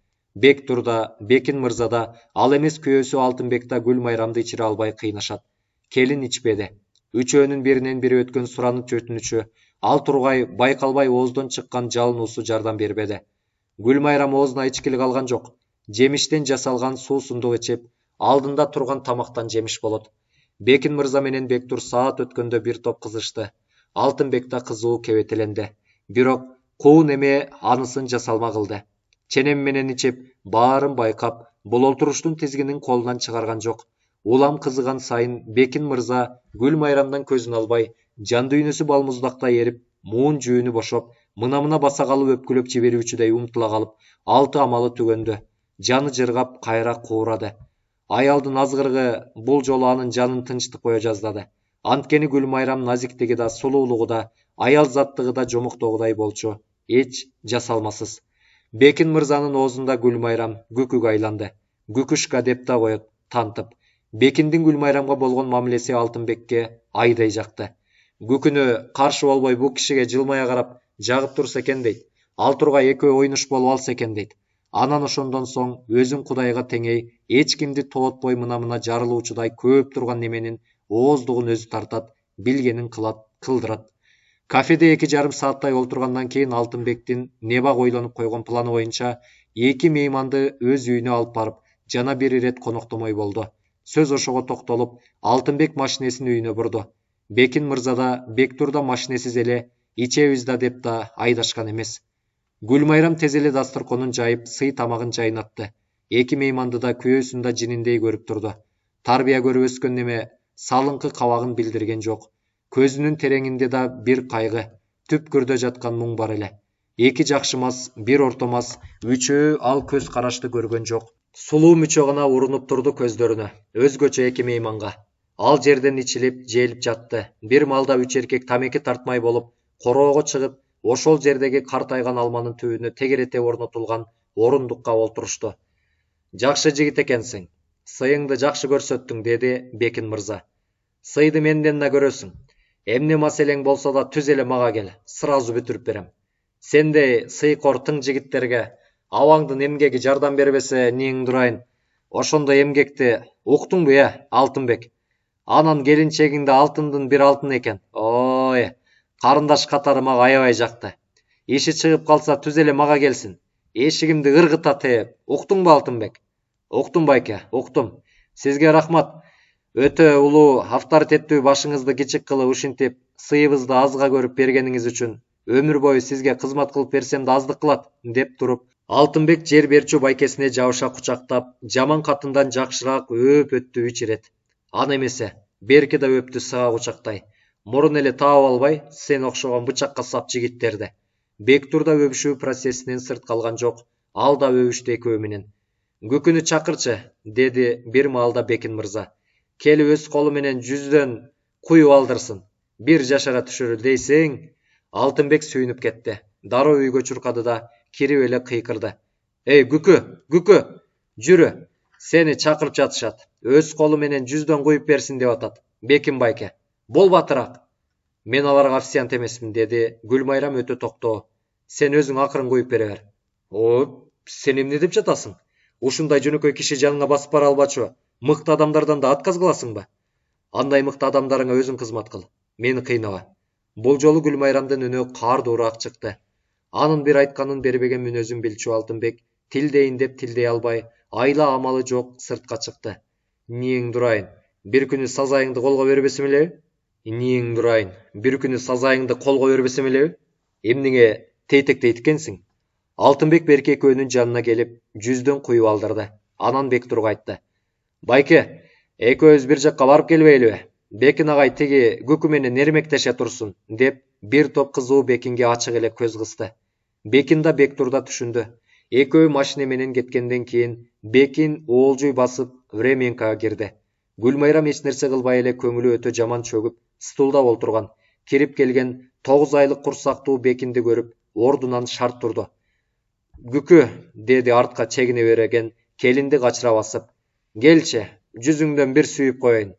Бектур да, Бекин мырза да, ал эмес күйөөсү Алтынбек да Гүлмайрамды ичире албай кыйнашат. Келин ичпеди. Үчөөнүн биринен бири өткөн сураныч өтүнүчү, ал тургай байкалбай ооздон чыккан жалынуусу жардам бербеди. Гүлмайрам оозуна ичкили калган жок. Жемиштен жасалган суусундук ичип, алдында турган тамактан жемиш болот. Бекин мырза менен Бектур саат өткөндө бир топ кызышты. Алтынбек да кызуу кебетеленди. Бирок куун эме анысын жасалма кылды. Ченем менен ичип, баарын байкап, бул олтуруштун тизгинин колунан чыгарган жок. Улам кызыган сайын Бекин мырза Гүлмайрамдан көзүн албай, жан дүйнөсү балмуздактай эрип, муун жүүнү бошоп, мына баса калып өпкүлөп жиберүүчүдөй умтула калып, алты амалы түгөндө. Жаны жыргап кайра куурады. Аялдын азгырыгы бул жолу анын жанын тынчтык кое жаздады. Анткени Гүлмайрам назиктиги да, сулуулугу да, аял заттыгы да жомоктогудай болчу. Эч жасалмасыз. Бекин мырзанын оозунда Гүлмайрам күкүгө айланды. Күкүшка деп да коет, тантып. Бекиндин Гүлмайрамга болгон мамилеси Алтынбекке айдай жакты. Күкүнө каршы болбой бул кишиге жылмая карап, жагып турса экен дейт. Ал тургай экөө ойнуш болуп алса экен дейт. Анан ошондон соң өзүн Кудайга теңей, эч кимди тоотпой мына жарылуучудай көп турган неменин ооздугун өзү тартат, билгенин кылат, кылдырат. Кафеде 2,5 сааттай олтургандан кийин Алтынбектин небак ойлонуп койгон планы боюнча эки мейманды өз үйүнө алып барып, жана бир ирет коноктомой болду. Сөз ошого токтолуп, Алтынбек машинесин үйүнө бурду. Бекин мырза да, Бектур да машинесиз эле ичебиз да деп да айдашкан эмес. Гүлмайрам тез эле дасторконун жайып, сый тамагын жайнатты. Эки мейманды да күйөөсүн да жининдей көрүп турду. Тарбия көрүп өскөн неме салыңкы кабагын билдирген жок. Көзүнүн тереңинде да бир кайгы, түпкүрдө жаткан муң бар эле. Эки жакшы мас, бир орто мас, үчөө ал көз карашты көргөн жок. Сулуу мүчө гана урунуп турду көздөрүнө, өзгөчө эки мейманга. Ал жерден ичилип, желип жатты. Бир маалда үч эркек тамеки тартмай болуп, короого чыгып, ошол жердеги картайган алманын түбүнө тегерете орнотулган орундукка олтурушту. Жакшы жигит экенсиң. Сыйыңды жакшы көрсөттүң, деди Бекин мырза. Сыйды менден да көрөсүң. Эмне маселең болсо да түз эле мага кел, сразу бүтүрүп берем. Сендей сыйкор тың жигиттерге абаңдын эмгеги жардам бербесе, ниң дурайын. Ошондой эмгекти уктуңбу, Алтынбек? Анан келинчегиңде алтындын бир алтын экен. Ой, карындаш катары мага аябай жакты. Иши чыгып калса түз эле мага келсин. Эшигимди ыргыта тээп. Уктуңбу, Алтынбек? Уктум байке, уктум. Сизге рахмат. Өтө улуу авторитеттүү башыңызды кичик кылып ушинтип сыйыбызды азга көрүп бергениңиз үчүн өмүр бою сизге кызмат кылып берсем да аздык кылат, деп туруп, Алтынбек жер берчү байкесине жабыша кучактап, жаман катындан жакшыраак өттү үч ирет. Аны эмесе, берки да өптү сыга кучактай. Мурун эле таап албай, сен окшогон бычакка сап жигиттерди. Бектур да өбүшүү процессинен сырт калган жок, ал да өбүштү экөө менен. Күкүнү чакырчы, деди бир маалда Бекин мырза. Келип өз колу менен жүздөн куюп алдырсын. Бир жашара түшүрүл дейсиң. Алтынбек сүйүнүп кетти. Дароо үйгө чуркады да, кирип эле кыйкырды. Эй, Күкү, жүрү. Сени чакырып жатышат. Өз колу менен жүздөн куюп берсин деп атат. Бекин байке, бол батыраак. Мен аларга официант эмесмин, деди Гүлмайрам өтө токтоо. Сен өзүң акырын куюп бере бер. Сен эмне деп жатасың? Ушундай жөнөкөй киши жаныңа басып бара албачу? Мыкты адамдардан да отказ кыласыңбы? Андай мыкты адамдарыңа өзүң кызмат кыл. Мени кыйнава. Бул жолу Гүлмайрамдын үнү каардуураак чыкты. Анын бир айтканын бербеген мүнөзүн билчү Алтынбек тилдейин деп тилдей албай, айла амалы жок сыртка чыкты. Ниң дурайын, бир күнү сазайыңды колго бербесем элеби? Ниң дурайын, бир күнү сазайыңды колго бербесем элеби? Эмнеге тейтектейт экенсиң? Алтынбек берки экөөнүн жанына келип, жүздөн куюп алдырды. Анан Бектурга айтты. Байке, экөөбүз бир жакка барып келбейлиби? Бекин агай тиги Күкү менен эрмектеше турсун, деп бир топ кызуу Бекинге ачык эле көз кысты. Бекин да Бектур да түшүндү. Экөө машина менен кеткенден кийин Бекин оолжуй басып Временкага кирди. Гүлмайрам эч нерсе кылбай эле көңүлү өтө жаман чөгүп, стулда олтурган. Кирип келген 9 айлык курсактуу Бекинди көрүп, ордунан шарт турду. Күкү, деди артка чегине берген келинди качыра басып. Келчи, жүзүңдөн бир сүйүп коеюн.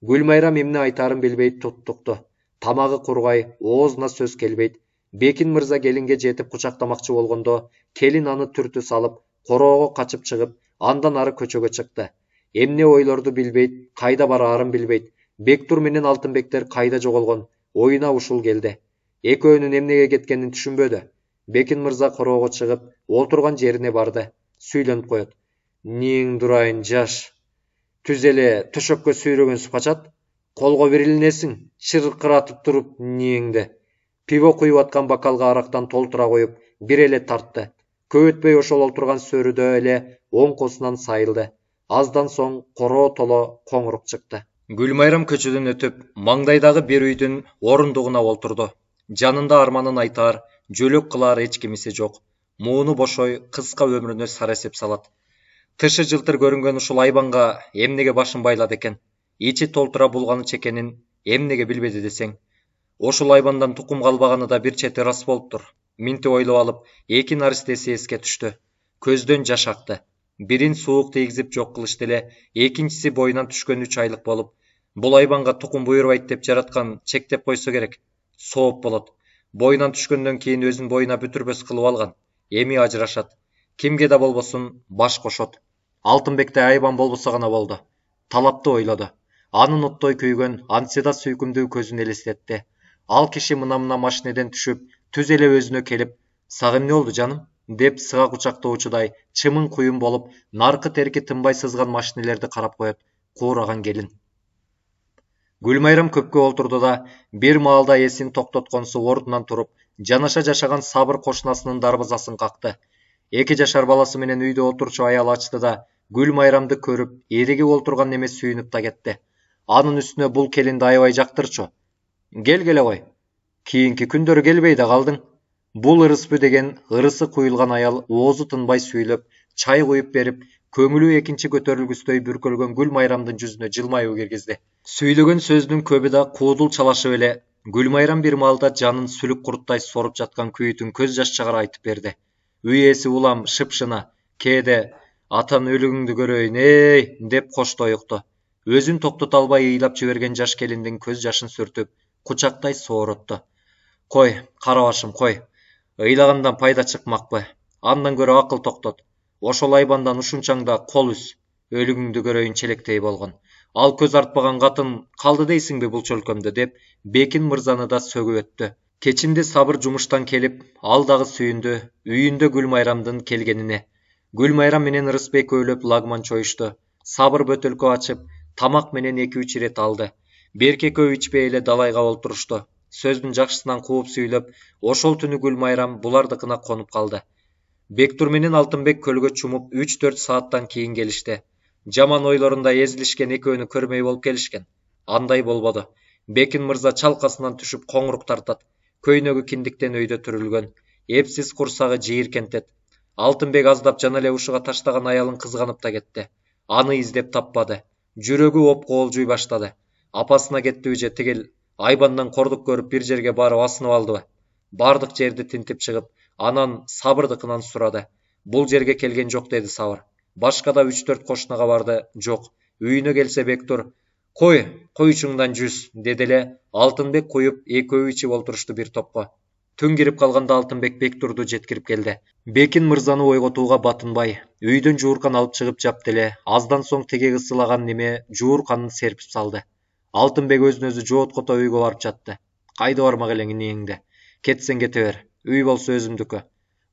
Гүлмайрам эмне айтарын билбей туттукту. Тамагы кургай, оозуна сөз келбейт. Бекин мырза келинге жетип кучактамакчы болгондо, келин аны түртү салып, короого качып чыгып, андан ары көчөгө чыкты. Эмне ойлорду билбейт, кайда бараарын билбейт. Бектур менен Алтынбектер кайда жоголгон, оюна ушул келди. Экөөнүн эмнеге кеткенин түшүнбөдү. Бекин мырза короого чыгып, отурган жерине барды. Сүйлөнүп коет. Ниң дурайын жаш. Түз эле төшөккө сүйрөгөн супачат. Колго бирилнесиң, чыркыратып туруп ниңди. Пиво куюп аткан бокалга арактан толтура коюп, бир эле тартты. Көп өтпөй ошол олтурган сөрүдө эле оңкосунан сайылды. Аздан соң короо толо коңурук чыкты. Гүлмайрам көчөдөн өтүп, маңдайдагы бир үйдүн орундугуна олтурду. Жанында арманын айтаар, жөлөк кылаар эч кимиси жок. Мууну бошой, кыска өмүрүнө саресеп салат. Тышы жылтыр көрүнгөн ушул айбанга эмнеге башын байлады экен? Ичи толтура булганы чекенин эмнеге билбеди десең? Ошол айбандан тукум калбаганы да бир чети рас болуптур. Минтип ойлоп алып, эки наристеси эске түштү. Көздөн жаш акты. Бирин суук тийгизип жок кылышты эле, экинчиси боюнан түшкөн 3 айлык болуп, бул айбанга тукум буйрубайт деп жараткан чектеп койсо керек. Сооп болот. Боюнан түшкөндөн кийин өзүн боюна бүтүрбөс кылып алган. Эми ажырашат. Кимге да болбосун баш кошот. Алтынбекте айбан болбосо гана болду. Талапты ойлоду. Анын оттой күйгөн, ансида сүйкүмдүү көзүн элестетти. Ал киши мына машинеден түшүп, түз эле өзүнө келип, "Сага эмне болду, жаным?" деп сыга кучактоочудай чымын куюм болуп, наркы терки тынбай сызган машинелерди карап коет, куураган келин. Гүлмайрам көпкө олтурду да, бир маалда эсин токтотконсу ордунан туруп, жанаша жашаган Сабыр кошунасынын дарбазасын какты. 2 жашар баласы менен үйдө отурчу аял ачты да, Гүлмайрамды көрүп, эригип олтурган неме сүйүнүп да кетти. Анын үстүнө бул келинди аябай жактырчу. Келгеле кой. Кийинки күндөрү келбей да калдың. Бул ырыспы деген ырысы куюлган аял оозу тынбай сүйлөп, чай куюп берип, көңүлү экинчи көтөрүлгүсдөй бүркөлгөн Гүлмайрамдын жүзүнө жылмаюу киргизди. Сүйлөгөн сөздүн көбү да куудул чалашып эле, Гүлмайрам бир маалда жанын сүлүк куруттай соруп жаткан күйүтүн көз жаш чыгара айтып берди. Үй ээси улам шыпшына, кээде "Атан өлүгүңдү көрөйүн, эй" деп кошто уюкту. Өзүн токтото албай ыйлап жиберген жаш келиндин көз жашын сүртүп, кучактай сооротту. "Кой, карабашым, кой. Ыйлагандан пайда чыкмакпы. Андан көрө акыл токтот. Ошол айбандан ушунчаңда кол үз. Өлүгүңдү көрөйүн челектей болгон. Ал көз артпаган катын калды дейсиңби бул чөлкөмдө" деп Бекин мырзаны да сөгүп өттү. Кечинде Сабыр жумуштан келип, ал дагы сүйүндү үйүндө Гүлмайрамдын келгенине. Гүлмайрам менен Ырысбек экөөлөп лагман чоюшту. Сабыр бөтөлкө ачып, тамак менен 2-3 ирет алды. Берки экөө ичпей эле далайга олтурушту. Сөздүн жакшысынан кууп сүйлөп, ошол түнү Гүлмайрам булардыкына конуп калды. Бектур менен Алтынбек көлгө чумуп 3-4 сааттан кийин келишти. Жаман ойлорунда эзилишкен экөөнү көрмөй болуп келишкен. Андай болбоду. Бекин мырза чалкасынан түшүп коңурук тартат. Көйнөгү киндиктен өйдө түрүлгөн. Эпсиз курсагы жийиркентет. Алтынбек аздап жана эле ушуга таштаган аялын кызганып да кетти. Аны издеп таппады. Жүрөгү опкоолжуй баштады. Апасына кеттиби же тигил айбандан кордук көрүп бир жерге барып асынып алдыбы? Бардык жерди тинтип чыгып, анан Сабырдыкынан сурады. Бул жерге келген жок деди Сабыр. Башка да 3-4 кошунага барды, жок. Үйүнө келсе Бектур, "Кой, койчуңдан жүз" деди эле. Алтынбек куюп, экөө ичип олтурушту бир топко. Түн кирип калганда Алтынбек Бектурду жеткирип келди. Бекин мырзаны ойготууга батынбай, үйдөн жууркан алып чыгып жапты эле. Аздан соң тиги ысылаган неме жуурканын серпип салды. Алтынбек өзүн өзү жооткото үйгө барып жатты. "Кайда бармак элең иниңди? Кетсең кете бер. Үй болсо өзүмдүкү."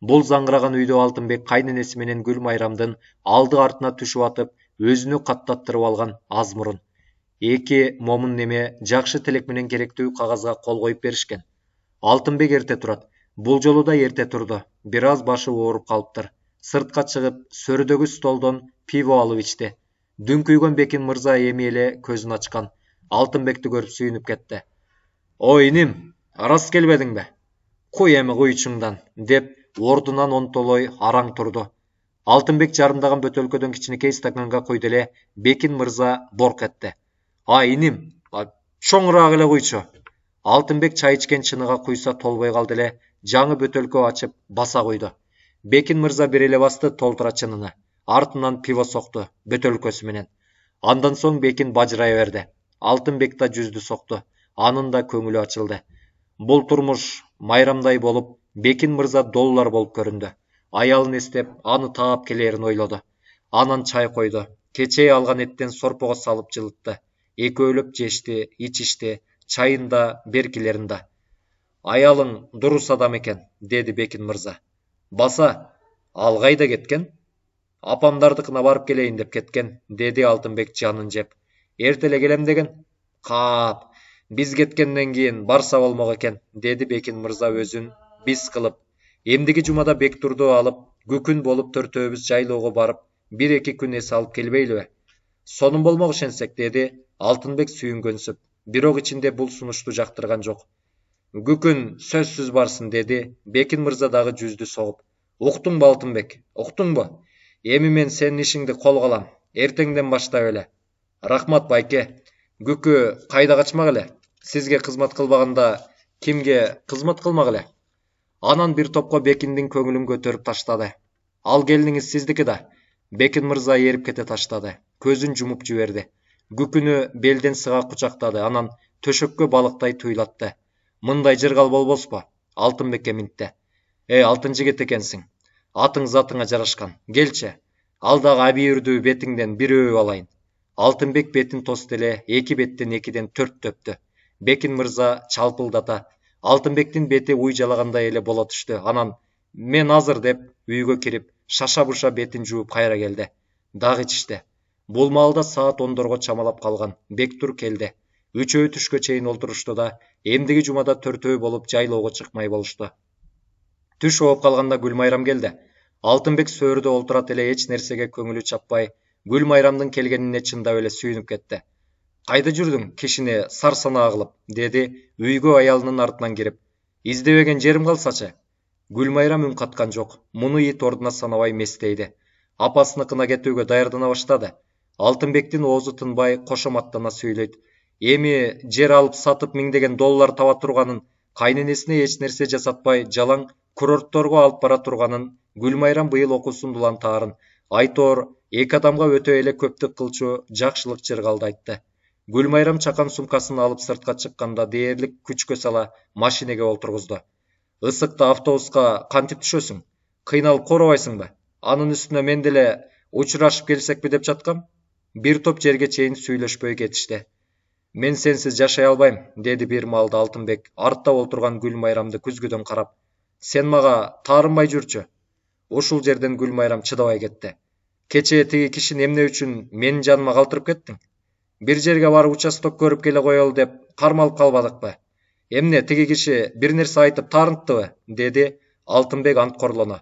Бул заңгыраган үйдө Алтынбек кайненеси менен Гүлмайрамдын алды артына түшүп атып, өзүнө каттаттырып алган аз мурун. 2 момун неме жакшы тилек менен керектүү кагазга кол коюп беришкен. Алтынбек эрте турат. Бул жолу да эрте турду. Бир аз башы ооруп калыптыр. Сыртка чыгып, сөрүдөгү столдон пиво алып ичти. Дүңкүйгөн Бекин мырза эми эле көзүн ачкан. Алтынбекти көрүп сүйүнүп кетти. "Ой иним, рас келбедиңби? Куй эми куйчуңдан" деп ордунан онтолой араң турду. Алтынбек жарымдаган бөтөлкөдөн кичинекей стаканга куйду эле, Бекин мырза борк этти. Иним, чоңураак эле куйчу." Алтынбек чай ичкен чыныга куйса толбой калды эле, жаңы бөтөлкө ачып баса куйду. Бекин мырза бир эле басты толтура чынына. Артынан пиво сокту бөтөлкөсү менен. Андан соң Бекин бажырай берди. Алтынбек да жүздү сокту. Анын да көңүлү ачылды. Бул турмуш майрамдай болуп, Бекин мырза доллар болуп көрүндү. Аялын эстеп, аны таап келерин ойлоду. Анан чай койду. Кечээ алган эттен сорпого салып жылытты. Экөөлөп жешти, ичишти, чайын да, беркилерин да. Аялың дурус адам экен, деди Бекин мырза. Баса, ал кайда кеткен? Апамдардыкына барып келейин деп кеткен, деди Алтынбек жанын жеп. Эртеле келем деген. Кап, биз кеткенден кийин барса болмок экен, деди Бекин мырза өзүн биз кылып. Эмдиги жумада Бектурду алып, күкүн болуп төртөөбүз жайлоого барып, 1-2 күн эс алып келбейлиби? Сонун болмок ишенсек, деди Алтынбек сүйүнгөнсүп. Бирок ичинде бул сунушту жактырган жок. Күкүн сөзсүз барсын, деди Бекин мырза дагы жүздү согуп. Уктуңбу Алтынбек, уктуңбу? Эми мен сенин ишиңди колго алам. Эртеңден баштап эле. Рахмат байке. Күкү кайда качмак эле? Сизге кызмат кылбаганда кимге кызмат кылмак эле? Анан бир топко Бекиндин көңүлүн көтөрүп таштады. Ал келиниңиз сиздики да. Бекин мырза эрип кете таштады. Көзүн жумуп жиберди. Күкүнү белден сыга кучактады, анан төшөккө балыктай туйлатты. Мындай жыргал болбоспу? Алтынбекке минтти. Алтын жигит экенсиң. Атың затыңа жарашкан. Келчи. Ал дагы абийирдүү бетиңден бир өбүп алайын. Алтынбек бетин тосты эле 2 беттен 2ден 4 төптү. Бекин мырза чалпылдата. Алтынбектин бети уй жалагандай эле боло түштү. Анан мен азыр деп үйгө кирип, шаша-буша бетин жууп кайра келди. Дагы ичишти. Бул маалда саат 10дорго чамалап калган. Бектур келди. Үчөө түшкө чейин олтурушту да, эмдиги жумада төртөө болуп жайлоого чыкмай болушту. Түш болуп калганда Гүлмайрам келди. Алтынбек сөөрдө олтурат эле эч нерсеге көңүлү чаппай, Гүлмайрамдын келгенине чындап эле сүйүнүп кетти. Кайда жүрдүң, кишини сарсанаа кылып, деди үйгө аялынын артынан кирип. Издебеген жерим калсачы? Гүлмайрам үн каткан жок. Муну ит ордуна санабай местейди. Апасыныкына кетүүгө даярдана баштады. Алтынбектин оозу тынбай кошоматтана сүйлөйт. Эми жер алып сатып миңдеген доллар таба турганын, кайненесине эч нерсе жасатпай, жалаң курортторго алып бара турганын, Гүлмайрам быйыл окуусун улантаарын, айтоор эки адамга өтө эле көптүк кылчу жакшылык жыргалды айтты. Гүлмайрам чакан сумкасын алып сыртка чыкканда дээрлик күчкө сала машинеге олтургузду. Ысыкта автобуска кантип түшөсүң? Кыйналып коробайсыңбы? Анын үстүнө мен деле учурашып келсекпи деп жаткам. Бир топ жерге чейин сүйлөшпөй кетишти. Мен сенсиз жашай албайм, деди бир маалда Алтынбек, артта олтурган Гүлмайрамды күзгүдөн карап. Сен мага таарынбай жүрчү. Ушул жерден Гүлмайрам чыдабай кетти. Кечээ тиги кишини эмне үчүн менин жаныма калтырып кеттиң? Бир жерге барып участок көрүп келе коелу деп кармалып калбадыкпы? Эмне тиги киши бир нерсе айтып таарынттыбы? Деди Алтынбек анткорлоно.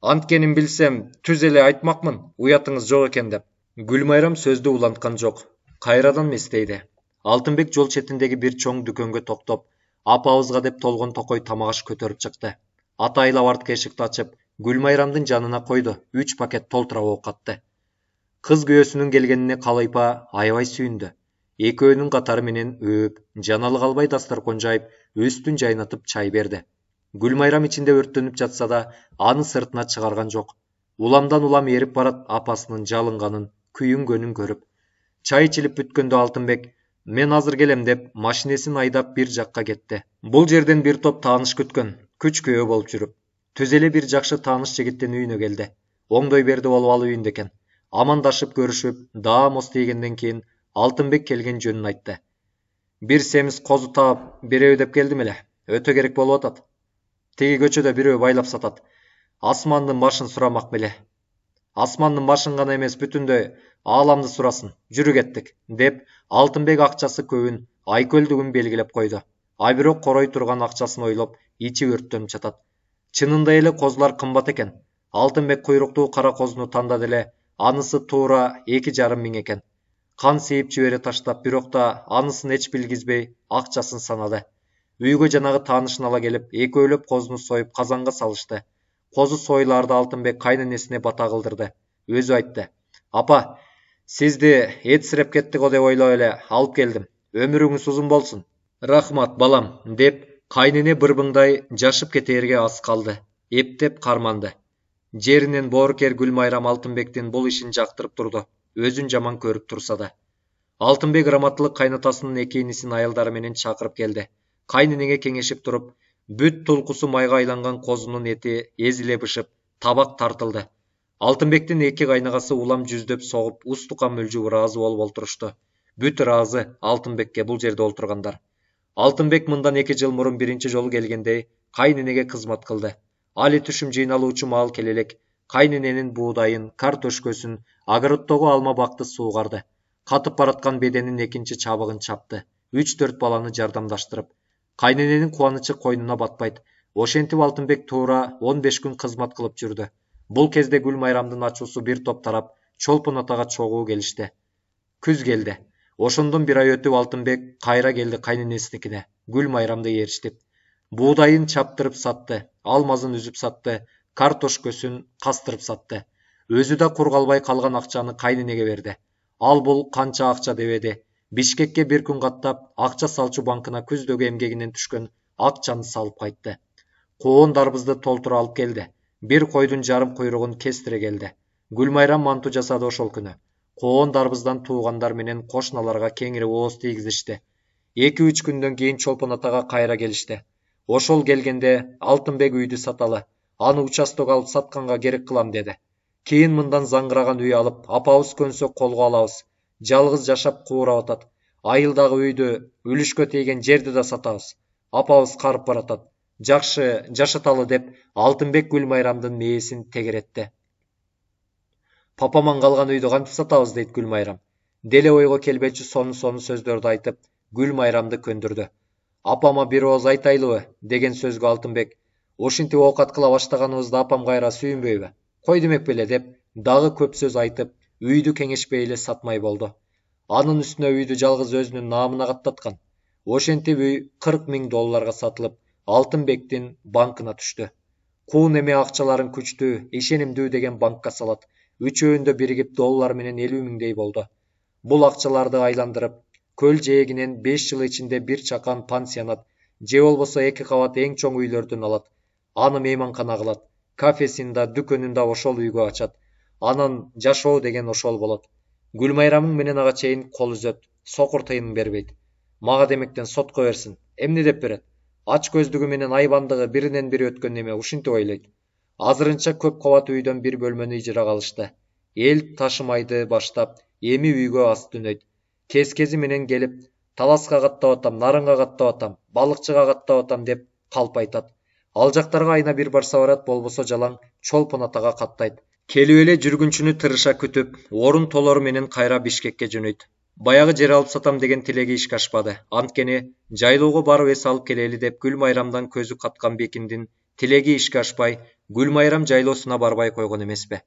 Анткенин билсем, түз эле айтмакмын, уятыңыз жок экен деп. Гүлмайрам сөздү уланткан жок. Кайрадан местейди. Алтынбек жол четиндеги бир чоң дүкөнгө токтоп, апабызга деп толгон токой тамак аш көтөрүп чыкты. Атайлап арткы эшикти ачып, Гүлмайрамдын жанына койду, 3 пакет толтура оокатты. Кыз күйөөсүнүн келгенине Калайпа аябай сүйүндү. Экөөнүн катары менен өөп, жаналы калбай дасторкон жайып, үстүн жайнатып чай берди. Гүлмайрам ичинде өрттөнүп жатса да, аны сыртына чыгарган жок. Уламдан улам эрип барат апасынын жалынганын, күйүнгөнүн көрүп. Чай ичилип бүткөндө Алтынбек мен азыр келем деп машинесин айдап бир жакка кетти. Бул жерден бир топ тааныш күткөн, күч күйөө болуп жүрүп. Түз эле бир жакшы тааныш жигиттин үйүнө келди. Оңдой берди болуп ал үйүндө экен. Амандашып көрүшүп, даа моз тийгенден кийин Алтынбек келген жөнүн айтты. Бир семиз козу таап береби деп келдим эле. Өтө керек болуп атат. Тиги көчөдө бирөө байлап сатат. Асмандын башын сурамак беле. Асмандын башын гана эмес, бүтүндөй ааламды сурасын. Жүрү кеттик, деп Алтынбек акчасы көбүн, айкөлдүгүн белгилеп койду. А бирок корой турган акчасын ойлоп, ичи өрттөнүп жатат. Чынында эле козулар кымбат экен. Алтынбек куйруктуу кара козуну тандады эле, анысы туура 2,5 миң экен. Кан сыйып жибере таштап, бирок да анысын эч билгизбей, акчасын санады. Үйгө жанагы таанышын ала келип, экөөлөп козуну союп казанга салышты. Козу сойларды Алтынбек кайненесине бата кылдырды. Өзү айтты. Апа, сизди этсиреп кетти го деп ойлоп эле алып келдим. Өмүрүңүз узун болсун. Рахмат, балам, деп кайнене бырбыңдай жашып кетээрге аз калды. Эптеп карманды. Жеринен боорукер Гүлмайрам Алтынбектин бул ишин жактырып турду, өзүн жаман көрүп турса да. Алтынбек раматтылык кайнатасынын эки инисин аялдары менен чакырып келди. Кайненеге кеңешип туруп, бүт тулкусу майга айланган козунун эти эзиле бышып, табак тартылды. Алтынбектин эки кайнагасы улам жүздөп согуп, устукан мүлжүп ыраазы болуп олтурушту. Бүт ыраазы Алтынбекке бул жерде олтургандар. Алтынбек мындан 2 жыл мурун биринчи жолу келгенде кайненеге кызмат кылды. Али түшүм жыйналуучу маал келе элек кайнененин буудайын, картошкөсүн, огороддогу алма бакты суугарды. Катып бараткан беденин экинчи чабыгын чапты. 3-4 баланы жардамдаштырып. Кайнененин кубанычы койнуна батпайт. Ошентип Алтынбек туура 15 күн кызмат кылып жүрдү. Бул кезде Гүлмайрамдын ачуусу бир топ тарап, Чолпон атага чогуу келишти. Күз келди. Ошондон бир ай өтүп Алтынбек кайра келди кайненесиникине, Гүлмайрамды ээрчитип. Буудайын чаптырып сатты, алмазын үзүп сатты, картошкөсүн кастырып сатты. Өзү да кур калбай калган акчаны кайненеге берди. Ал бул канча акча дебеди. Бишкекке бир күн каттап, акча салчу банкына күздөгү эмгегинен түшкөн акчаны салып кайтты. Коон дарбызды толтура алып келди. Бир койдун жарым куйругун кестире келди. Гүлмайрам манту жасады ошол күнү. Коон дарбыздан туугандар менен кошуналарга кеңири ооз тийгизишти. 2-3 күндөн кийин Чолпон атага кайра келишти. Ошол келгенде Алтынбек үйдү саталы, аны участок алып сатканга керек кылам деди. Кийин мындан заңгыраган үй алып, апабыз көнсө колго алабыз. Жалгыз жашап куурап атат. Айылдагы үйдү, үлүшкө тийген жерди да сатабыз. Апабыз карып баратат. Жакшы жашаталы деп Алтынбек Гүлмайрамдын мээсин тегеретти. Папаман калган үйдү кантип сатабыз дейт Гүлмайрам. Деле ойго келбечү сону сөздөрдү айтып, Гүлмайрамды көндүрдү. Апама бир ооз айтайлыбы деген сөзгө Алтынбек, ошентип оокат кыла баштаганыбызда апам кайра сүйүнбөйбү? Кой демек беле деп дагы көп сөз айтып, үйдү кеңешпей эле сатмай болду. Анын үстүнө үйдү жалгыз өзүнүн наамына каттаткан. Ошентип үй $40,000 сатылып, Алтынбектин банкына түштү. Куун эме акчаларын күчтүү, ишенимдүү деген банкка салат. Үчөөндө биригип доллар менен 50,000 болду. Бул акчаларды айландырып, көл жээгинен 5 жыл ичинде бир чакан пансионат, же болбосо 2 кабат эң чоң үйлөрдөн алат. Аны мейманкана кылат. Кафесин да, дүкөнүн да ошол үйгө ачат. Анан жашоо деген ошол болот. Гүлмайрамың менен ага чейин кол үзөт, сокур тыйын бербейт. Мага демектен сотко берсин. Эмне деп берет? Ач көздүгү менен айбандыгы биринен бири өткөн неме ушинтип ойлойт. Азырынча көп кабат үйдөн бир бөлмөнү ижарага алышты. Эл ташымайды баштап, эми үйгө ас түнөйт. Кез-кези менен келип, таласка каттап атам, нарынга каттап атам, балыкчыга каттап атам деп калп айтат. Ал жактарга айына бир барса барат, болбосо жалаң Чолпон атага каттайт. Келип эле жүргүнчүнү тырыша күтүп, орун толору менен кайра Бишкекке жөнөйт. Баягы жер алып сатам деген тилеги ишке ашпады. Анткени жайлоого барып эс алып келели деп Гүлмайрамдан көзү каткан Бекиндин тилеги ишке ашпай, Гүлмайрам жайлоосуна барбай койгон эмеспи.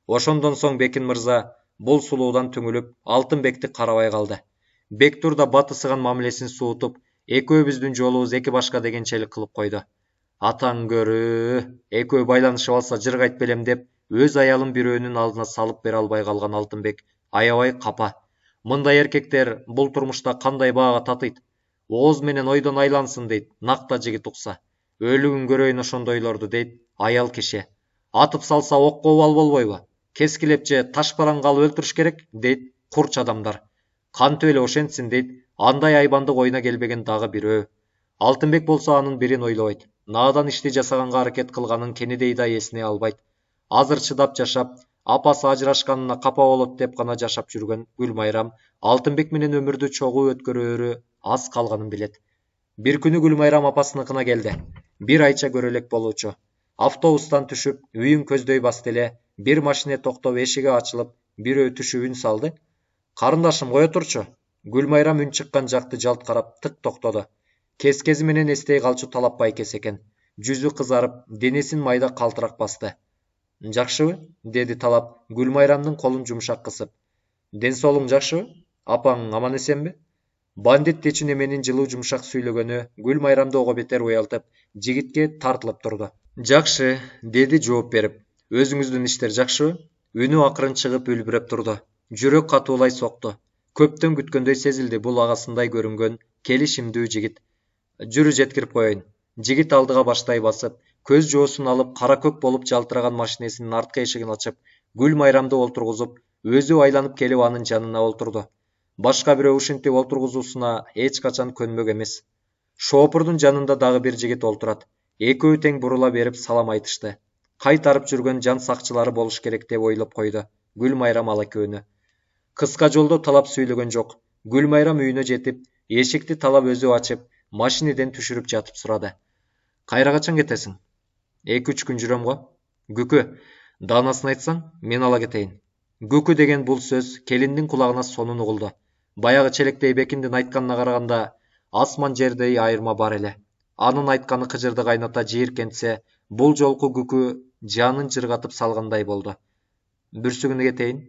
Ошондон соң Бекин мырза бул сулуудан түңүлүп, Алтынбекти карабай калды. Бектур да батысыган мамилесин суутуп, экөөбүздүн жолубуз эки башка дегенчелик кылып койду. Атаң көрү, экөө байланышып алса жыргайт белем деп, өз аялын бирөөнүн алдына салып бере албай калган Алтынбек аябай капа. Мындай эркектер бул турмушта кандай баага татыйт? Ооз менен ойдон айлансын дейт, накта жигит укса. Өлүгүн көрөйүн ошондойлорду дейт аял киши. Атып салса окко убал болбойбу? Кескилеп же ташпаран калып өлтүрүш керек, дейт курч адамдар. Кантип эле ошентсин дейт, андай айбандык ойуна келбеген дагы бирөө. Алтынбек болсо анын бирин ойлобойт. Наадан ишти жасаганга аракет кылганын кенедей да эсине албайт. Азыр чыдап жашап, апасы ажырашканына капа болот деп гана жашап жүргөн Гүлмайрам Алтынбек менен өмүрдү чогуу өткөрөөрү аз калганын билет. Бир күнү Гүлмайрам апасыныкына келди. Бир айча көрө элек болуучу. Автобустан түшүп, үйүн көздөй басты эле, бир машине токтоп эшиги ачылып, бирөө түшүп үн салды. Карындашым кое турчу. Гүлмайрам үн чыккан жакты жалт карап тык токтоду. Кескези менен эстей калчу талап байкес экен. Жүзү кызарып, денесин майда калтырак басты. Жакшыбы? Деди талап, Гүлмайрамдын колун жумшак кысып. Ден соолуң жакшыбы? Апаң аман эсенби? Бандит Течү неменин жылуу жумшак сүйлөгөнү Гүлмайрамды ого бетер уялтып, жигитке тартылып турду. Жакшы, деди жооп берип. Өзүңүздүн иштер жакшыбы? Үнү акырын чыгып үлбүрөп турду. Жүрөк катуулай сокту. Көптөн күткөндөй сезилди бул агасындай көрүнгөн келишимдүү жигит. Жүрү жеткирип коеюн. Жигит алдыга баштай басып, көз жоосун алып кара көк болуп жалтыраган машинесинин арткы эшигин ачып, Гүлмайрамды олтургузуп, өзү айланып келип анын жанына олтурду. Башка бирөө ушинтип олтургузуусуна эч качан көнмөк эмес. Шоопурдун жанында дагы бир жигит олтурат. Экөө тең бурула берип салам айтышты. Кайтарып жүргөн жан сакчылары болуш керек деп ойлоп койду Гүлмайрам ал экөөнү. Кыска жолдо талап сүйлөгөн жок. Гүлмайрам үйүнө жетип, эшикти талап өзү ачып, машинеден түшүрүп жатып сурады. Кайра качан кетесиң? 2-3 күн жүрөм го. Күкү, даанасын айтсаң, мен ала кетейин. Күкү деген бул сөз келиндин кулагына сонун угулду. Баягы челектей Бекиндин айтканына караганда, асман жердей айырма бар эле. Анын айтканы кыжырды кайната жийиркентсе, бул жолку Күкү жанын жыргатып салгандай болду. Бүрсүгүнө кетейин.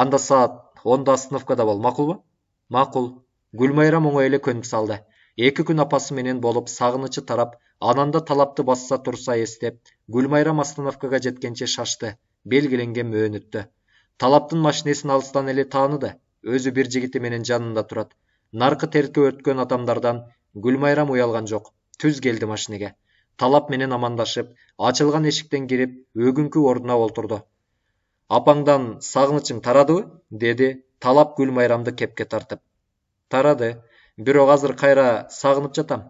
Анда саат 10да остановкада бол, макулбу? Макул. Гүлмайрам оңой эле көнүп салды. 2 күн апасы менен болуп сагынычы тарап, ананда талапты басса турса эстеп, Гүлмайрам остановкага жеткенче шашты, белгиленген мөөнөттө. Талаптын машинесин алыстан эле тааныды. Өзү бир жигити менен жанында турат. Наркы терке өткөн адамдардан Гүлмайрам уялган жок. Түз келди машинеге. Талап менен амандашып, ачылган эшиктен кирип, өгүнкү ордуна олтурду. Апаңдан сагынычың тарадыбы? Деди Талап Гүлмайрамды кепке тартып. Тарады. Бирок азыр кайра сагынып жатам.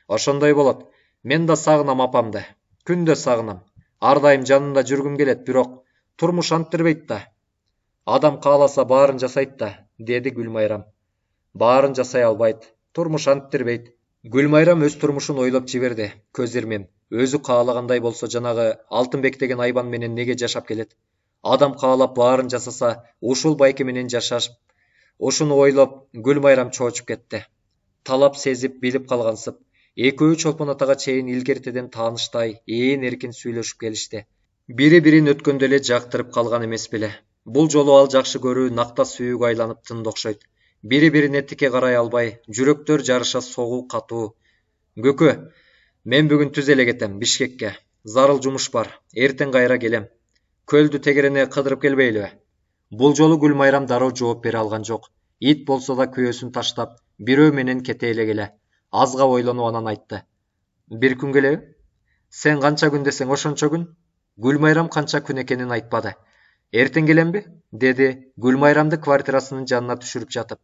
Ошондой болот. Мен да сагынам апамды. Күндө сагынам. Ар дайым жанында жүргүм келет, бирок турмуш анттырбейт да. Адам кааласа баарын жасайт да, деди Гүлмайрам. Баарын жасай албайт. Турмуш анттырбейт. Гүлмайрам өз турмушун ойлоп жиберди, көз ирмен. Өзү каалагандай болсо жанагы Алтынбек деген айбан менен неге жашап келет? Адам каалап баарын жасаса, ушул байке менен жашаш. Ушуну ойлоп, Гүлмайрам чоочуп кетти. Талап сезип, билип калгансып, экөө Чолпон атага чейин илгертеден тааныштай, ээн эркин сүйлөшүп келишти. Бири-бирин өткөндө эле жактырып калган эмес беле. Бул жолу ал жакшы көрүү накта сүйүүгө айланып тынды окшойт. Бири-бирине тике карай албай, жүрөктөр жарыша согуу катуу. Көкө, мен бүгүн түз эле кетем Бишкекке. Зарыл жумуш бар. Эртең кайра келем. Көлдү тегерене кыдырып келбейлиби? Бул жолу Гүлмайрам дароо жооп бере алган жок. Ит болсо да күйөөсүн таштап, бирөө менен кете эле келе. Азга ойлонуп анан айтты. Бир күн келеби? Сен канча күн десең ошончо күн? Гүлмайрам канча күн экенин айтпады. Эртең келемби? Деди Гүлмайрамды квартирасынын жанына түшүрүп жатып.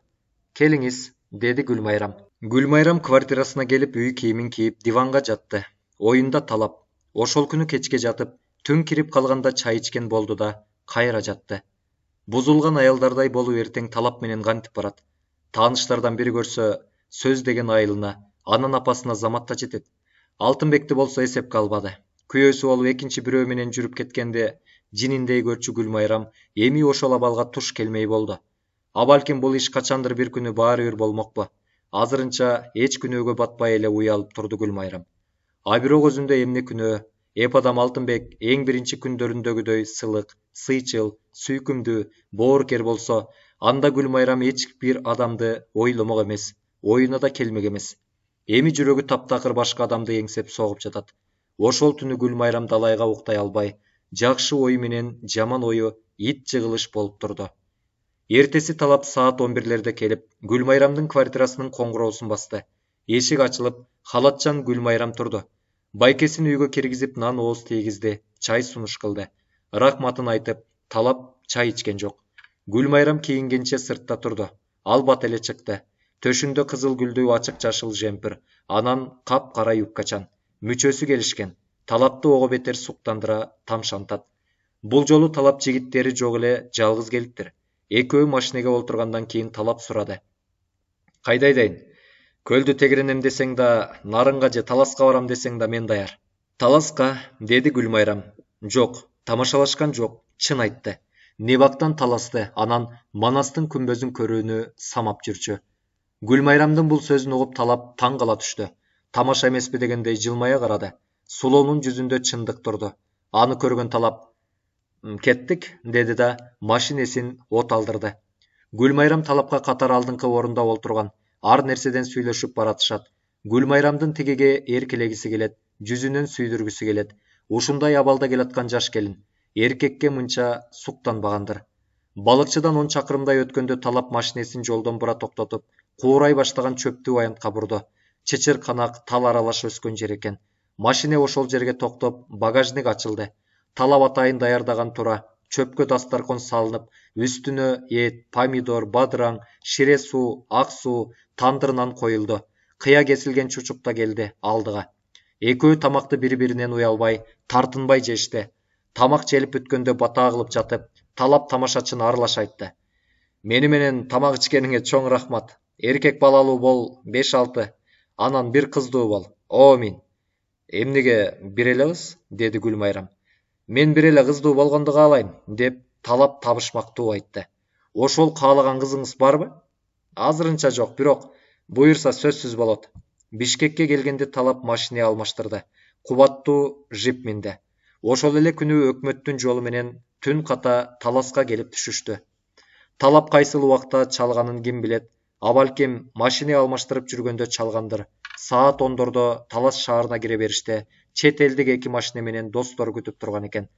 Келиңиз, деди Гүлмайрам. Гүлмайрам квартирасына келип үй кийимин кийип диванга жатты. Оюнда Талап. Ошол күнү кечке жатып, түн кирип калганда чай ичкен болду да кайра жатты. Бузулган аялдардай болуп эртең Талап менен кантип барат? Тааныштардан бири көрсө, сөз деген айылына, анын апасына заматта жетет. Алтынбекти болсо эсепке албады. Күйөөсү болуп экинчи бирөө менен жүрүп кеткенде жининдей көрчү Гүлмайрам эми ошол абалга туш келмей болду. А балким бул иш качандыр бир күнү баары бир болмокпу. Азырынча эч күнөөгө батпай эле уялып турду Гүлмайрам. А бирок өзүндө эмне күнөө? Эп адам Алтынбек эң биринчи күндөрүндөгүдөй сылык, сыйчыл, сүйкүмдүү, боорукер болсо, анда Гүлмайрам эч бир адамды ойломок эмес, оюна да келмек эмес. Эми жүрөгү таптакыр башка адамды эңсеп согуп жатат. Ошол түнү Гүлмайрам далайга уктай албай, жакшы ою менен жаман ою ит жыгылыш болуп турду. Эртеси Талап саат 11лерде келип, Гүлмайрамдын квартирасынын коңгуроосун басты. Эшик ачылып, халатчан Гүлмайрам турду. Байкесин үйгө киргизип нан ооз тийгизди, чай сунуш кылды. Рахматын айтып, Талап чай ичкен жок. Гүлмайрам кийингенче сыртта турду. Ал бат эле чыкты. Төшүндө кызыл гүлдүү ачык жашыл жемпир, анан кап-кара юбкачан. Мүчөсү келишкен. Талапты ого бетер суктандыра тамшантат. Бул жолу Талап жигиттери жок эле жалгыз келиптир. Экөө машинеге олтургандан кийин Талап сурады. Кайда айдайын? Көлдү тегеренем десең да, Нарынга же Таласка барам десең да мен даяр. Таласка, деди Гүлмайрам. Жок, тамашалашкан жок, чын айтты. Небактан Таласты, анан Манастын күмбөзүн көрүүнү самап жүрчү. Гүлмайрамдын бул сөзүн угуп Талап таң кала түштү. Тамаша эмеспи дегендей жылмая карады. Сулоонун жүзүндө чындык турду. Аны көргөн Талап, кеттик, деди да машинесин от алдырды. Гүлмайрам Талапка катар алдыңкы орунда олтурган. Ар нерседен сүйлөшүп баратышат. Гүлмайрамдын тигеге эркелегиси келет, жүзүнөн сүйдүргүсү келет. Ушундай абалда келаткан жаш келин эркекке мынча суктанбагандыр. Балыкчыдан 10 чакырымдай өткөндө Талап машинесин жолдон бура токтотуп, куурай баштаган чөптүү аянтка бурду. Чычыр канак, тал аралаш өскөн жер экен. Машине ошол жерге токтоп, багажник ачылды. Талап атайын даярдаган тура, чөпкө дасторкон салынып, үстүнө эт, помидор, бадыраң, шире суу, ак суу, тандыр нан коюлду. Кыя кесилген чучук да келди алдыга. Экөө тамакты бири-биринен уялбай, тартынбай жешти. Тамак желип бүткөндө бата кылып жатып, Талап тамашачыны аралаш айтты. Мени менен тамак ичкениңе чоң рахмат. Эркек балалуу бол 5-6, анан бир кыздуу бол. Омин. Эмнеге бир элебиз? Деди Гүлмайрам. Мен бир эле кыздуу болгонду каалайм, деп Талап табышмактуу айтты. Ошол каалаган кызыңыз барбы? Азырынча жок, бирок буюрса сөзсүз болот. Бишкекке келгенде Талап машине алмаштырды. Кубаттуу жип минди. Ошол эле күнү өкмөттүн жолу менен түн ката Таласка келип түшүштү. Талап кайсыл убакта чалганын ким билет, а балким машине алмаштырып жүргөндө чалгандыр. Саат 10дордо Талас шаарына кире бериште чет элдик 2 машине менен достор күтүп турган экен.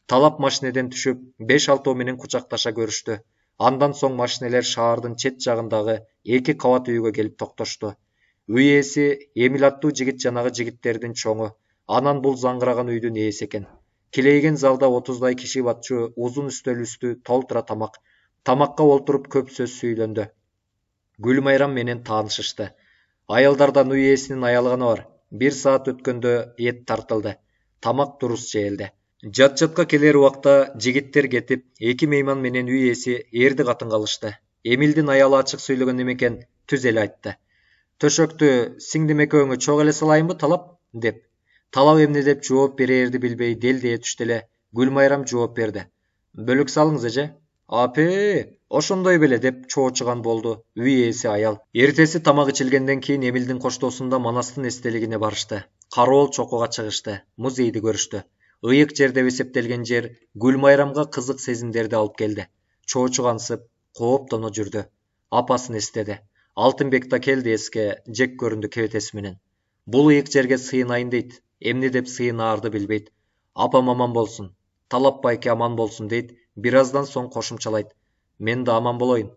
Талап машинеден түшүп 5-6 менен кучакташа көрүштү. Андан соң машинелер шаардын чет жагындагы 2 кабат үйгө келип токтошту. Үй ээси Эмил аттуу жигит жанагы жигиттердин чоңу. Анан бул заңгыраган үйдүн ээси экен. Килейген залда 30дай киши батчу узун үстөл үстү толтура тамак. Тамакка олтуруп көп сөз сүйлөндү. Гүлмайрам менен таанышышты. Аялдардан үй ээсинин аялыганы бар. 1 саат өткөндө эт тартылды. Тамак дурус жээлди. Жат-жатка келер убакта жигиттер кетип, 2 мейман менен үй ээси эрди катын калышты. Эмилдин аялы ачык сүйлөгөн экен, түз эле айтты. Төшөктү сиңдим экөөңө чок эле салайынбы, Талап? Деп. Талап эмне деп жооп берээрди билбей делдее түштү эле. Гүлмайрам жооп берди. Бөлүк салыңыз эже. Апе, ошондой беле, деп чоочуган болду үй ээси аял. Эртеси тамак ичилгенден кийин Эмилдин коштоосунда Манастын эстелигине барышты. Кароол чокуга чыгышты, музейди көрүштү. Ыйык жер деп эсептелген жер Гүлмайрамга кызык сезимдерди алып келди. Чоочугансып, кооптоно жүрдү. Апасын эстеди. Алтынбек да келди эске, жек көрүндү кебетеси менен. Бул ыйык жерге сыйынайын дейт. Эмне деп сыйынаарды билбейт. Апам аман болсун, Талап байке аман болсун дейт. Бир аздан соң кошумчалайт. Мен да аман болоюн.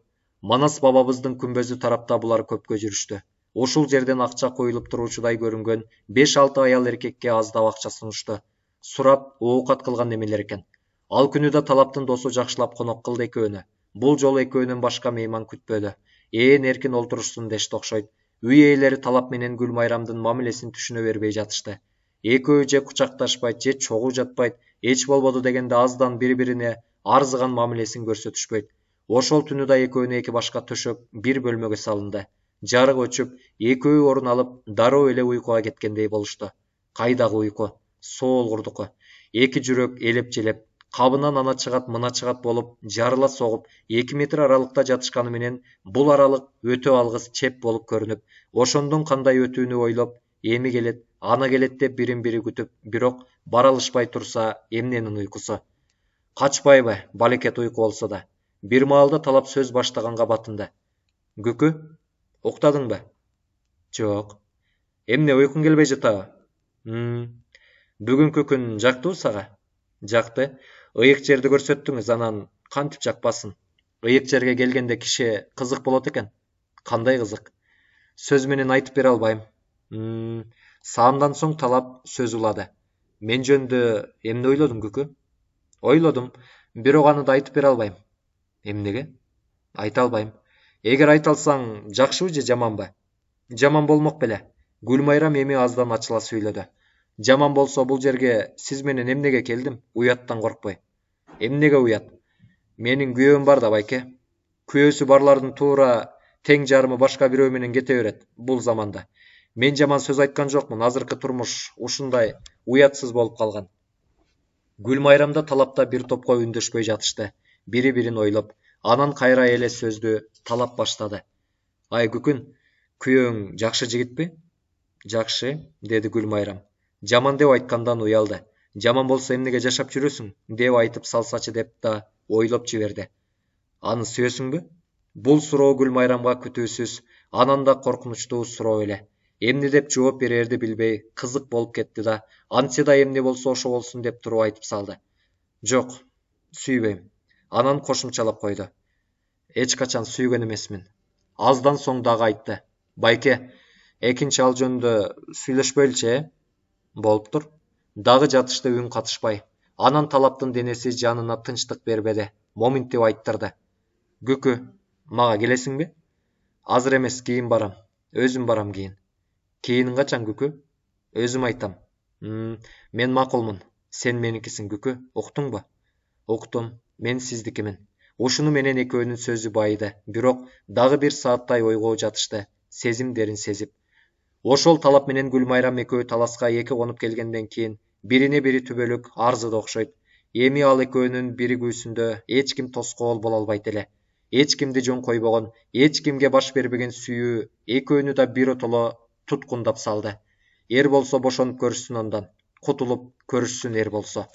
Манас бабабыздын күмбөзү тарапта булар көпкө жүрүштү. Ушул жерден акча коюлуп туруучудай көрүнгөн 5-6 аял эркекке аздап акча сунушту. Сурап, оокат кылган эмелер экен. Ал күнү да Талаптын досу жакшылап конок кылды экөөнү. Бул жолу экөөнөн башка мейман күтпөдү. Эркин олтурушсун дешти окшойт. Үй ээлери Талап менен Гүлмайрамдын мамилесин түшүнө бербей жатышты. Экөө же кучакташпайт, же чогуу жатпайт, эч болбоду дегенде аздан бири-бирине арзыган мамилесин көрсөтүшпөйт. Ошол түнү да экөөнө 2 башка төшөк бир бөлмөгө салынды. Жарык өчүп, экөө орун алып, дароо эле уйкуга кеткендей болушту. Кайдагы уйку? Соолгурдуку. 2 жүрөк элеп-желеп, кабынан ана чыгат, мына чыгат болуп, жарыла согуп, 2 метр аралыкта жатышканы менен бул аралык өтө алгыс чеп болуп көрүнүп, ошондон кандай өтүүнү ойлоп, эми келет, ана келет деп бирин-бири күтүп, бирок бара алышпай турса, эмненин уйкусу? Качпайбы, балекет уйку болсо да. Бир маалда Талап сөз баштаганга батынды. Күкү, уктадыңбы? Жок. Эмне, уйкуң келбей жатабы? Бүгүнкү күн жактыбы сага? Жакты. Ыйык жерди көрсөттүңүз, анан кантип жакпасын? Ыйык жерге келгенде киши кызык болот экен. Кандай кызык? Сөз менен айтып бере албайм. Саамдан соң Талап сөз улады. Мен жөнүндө эмне ойлодуң, Күкү? Ойлодум, бирок аны да айтып бере албайм. Эмнеге? Айта албайм. Эгер айта алсаң, жакшыбы же жаманбы? Жаман болмок беле. Гүлмайрам эми аздан ачыла сүйлөдү. Жаман болсо бул жерге сиз менен эмнеге келдим? Уяттан коркпой. Эмнеге уят? Менин күйөөм бар да, байке. Күйөөсү барлардын туура тең жарымы башка бирөө менен кете берет бул заманда. Мен жаман сөз айткан жокмун, азыркы турмуш ушундай уятсыз болуп калган. Гүлмайрамда Талапта бир топко үндөшпөй жатышты. Бири-бирин ойлоп, анан кайра эле сөздү Талап баштады. Ай Күкүн, күйөөң жакшы жигитпи? Жакшы, деди Гүлмайрам. Жаман деп айткандан уялды. Жаман болсо эмнеге жашап жүрөсүң, деп айтып салсачы деп да ойлоп жиберди. Аны сүйөсүңбү? Бул суроо Гүлмайрамга күтүүсүз, анан да коркунучтуу суроо эле. Эмне деп жооп берерди билбей кызык болуп кетти да, антсе да эмне болсо ошо болсун деп туруп айтып салды. Жок, сүйбөйм. Анан кошумчалап койду. Эч качан сүйгөн эмесмин. Аздан соң дагы айтты. Байке, экинчи ал жөнүндө сүйлөшпөйлүчү, Болуптур. Дагы жатышты үн катышпай. Анан талаптын денеси жанына тынчтык бербеди. Моминтип айттырды. Күкү, мага келесиңби? Азыр эмес, кийин барам. Өзүм барам кийин. Кийиниң качан, Күкү? Өзүм айтам. Мен макулмун. Сен меникисиң, Күкү. Уктуңбу? Уктум. Мен сиздикимин. Ушуну менен экөөнүн сөзү байыды. Бирок дагы бир сааттай ойго жатышты. Сезимдерин сезип. Ошол талап менен Гүлмайрам экөө таласка эки конуп келгенден кийин бирине бири түбөлүк арзыды окшойт. Эми ал экөөнүн биригүүсүндө эч ким тоскоол боло албайт эле. Эч кимди жөн койбогон, эч кимге баш бербеген сүйүү экөөнү да биротоло туткундап салды. Эр болсо бошонуп көрүшсүн андан. Кутулуп көрүшсүн эр болсо.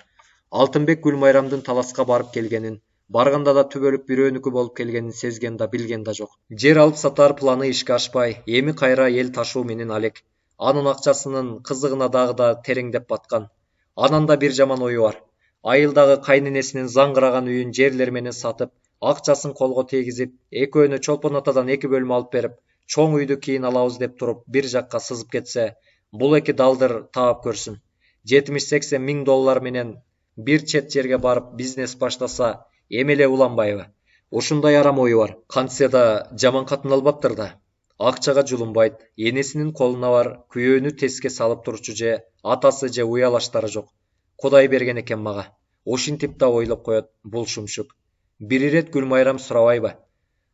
Алтынбек Гүлмайрамдын таласка барып келгенин, барганда да түбөлүк бирөөнүкү болуп келгенин сезген да билген да жок. Жер алып сатар планы ишке ашпай, эми кайра эл ташуу менен алек. Анын акчасынын кызыгына дагы да тереңдеп баткан. Анан да бир жаман ою бар. Айылдагы кайненесинин заңгыраган үйүн жерлер менен сатып, акчасын колго тийгизип, экөөнө Чолпон атадан 2 бөлмө алып берип, чоң үйдү кийин алабыз деп туруп, бир жакка сызып кетсе, бул эки далдыр таап көрсүн. 70-80 миң доллар менен бир чет жерге барып бизнес баштаса, эмеле уланбайбы? Ушундай арам ою бар. Кантсе да жаман катын албаптыр да. Акчага жулунбайт, энесинин колуна бар, күйөөнү теске салып турчу же атасы же уялаштары жок. Кудай берген экен мага. Ушинтип да ойлоп коет бул шумшук. Бир ирет Гүлмайрам сурабайбы?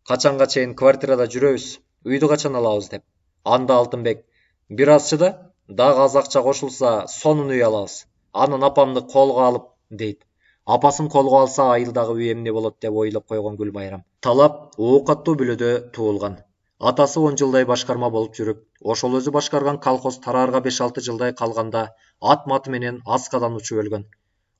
Качанга чейин квартирада жүрөбүз? Үйдү качан алабыз деп. Анда Алтынбек: бир азчы да, дагы аз акча кошулса, сонун үй алабыз. Анан апамды колго алып, дейт. Апасын колго алса, айылдагы үй эмне болот деп ойлоп койгон Гүлмайрам. Талап оокаттуу бүлөдө туулган. Атасы 10 жылдай башкарма болуп жүрүп, ошол өзү башкарган колхоз тараарга 5-6 жылдай калганда ат маты менен аскадан учуп өлгөн.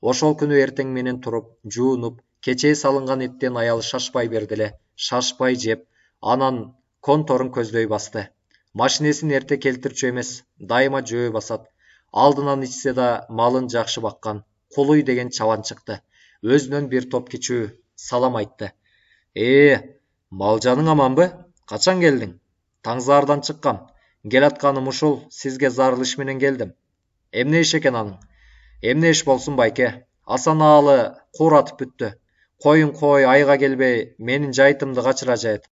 Ошол күнү эртең менен туруп, жуунуп, кечээ салынган эттен аялы шашпай берди эле, шашпай жеп, анан конторун көздөй басты. Машинесин эрте келтирчү эмес, дайыма жөө басат. Алдынан ичсе да малын жакшы баккан. Кулуй деген чабан чыкты. Өзүнөн бир топ кичүү салам айтты. Малжаның аманбы? Качан келдиң? Таңзаардан чыккам. Келатканым ушул, сизге зарыл иш менен келдим. Эмне иш экен аның? Эмне иш болсун, байке? Асан аалы кууратып бүттү. Коюң кой айга келбей, менин жайтымды качыра жайет.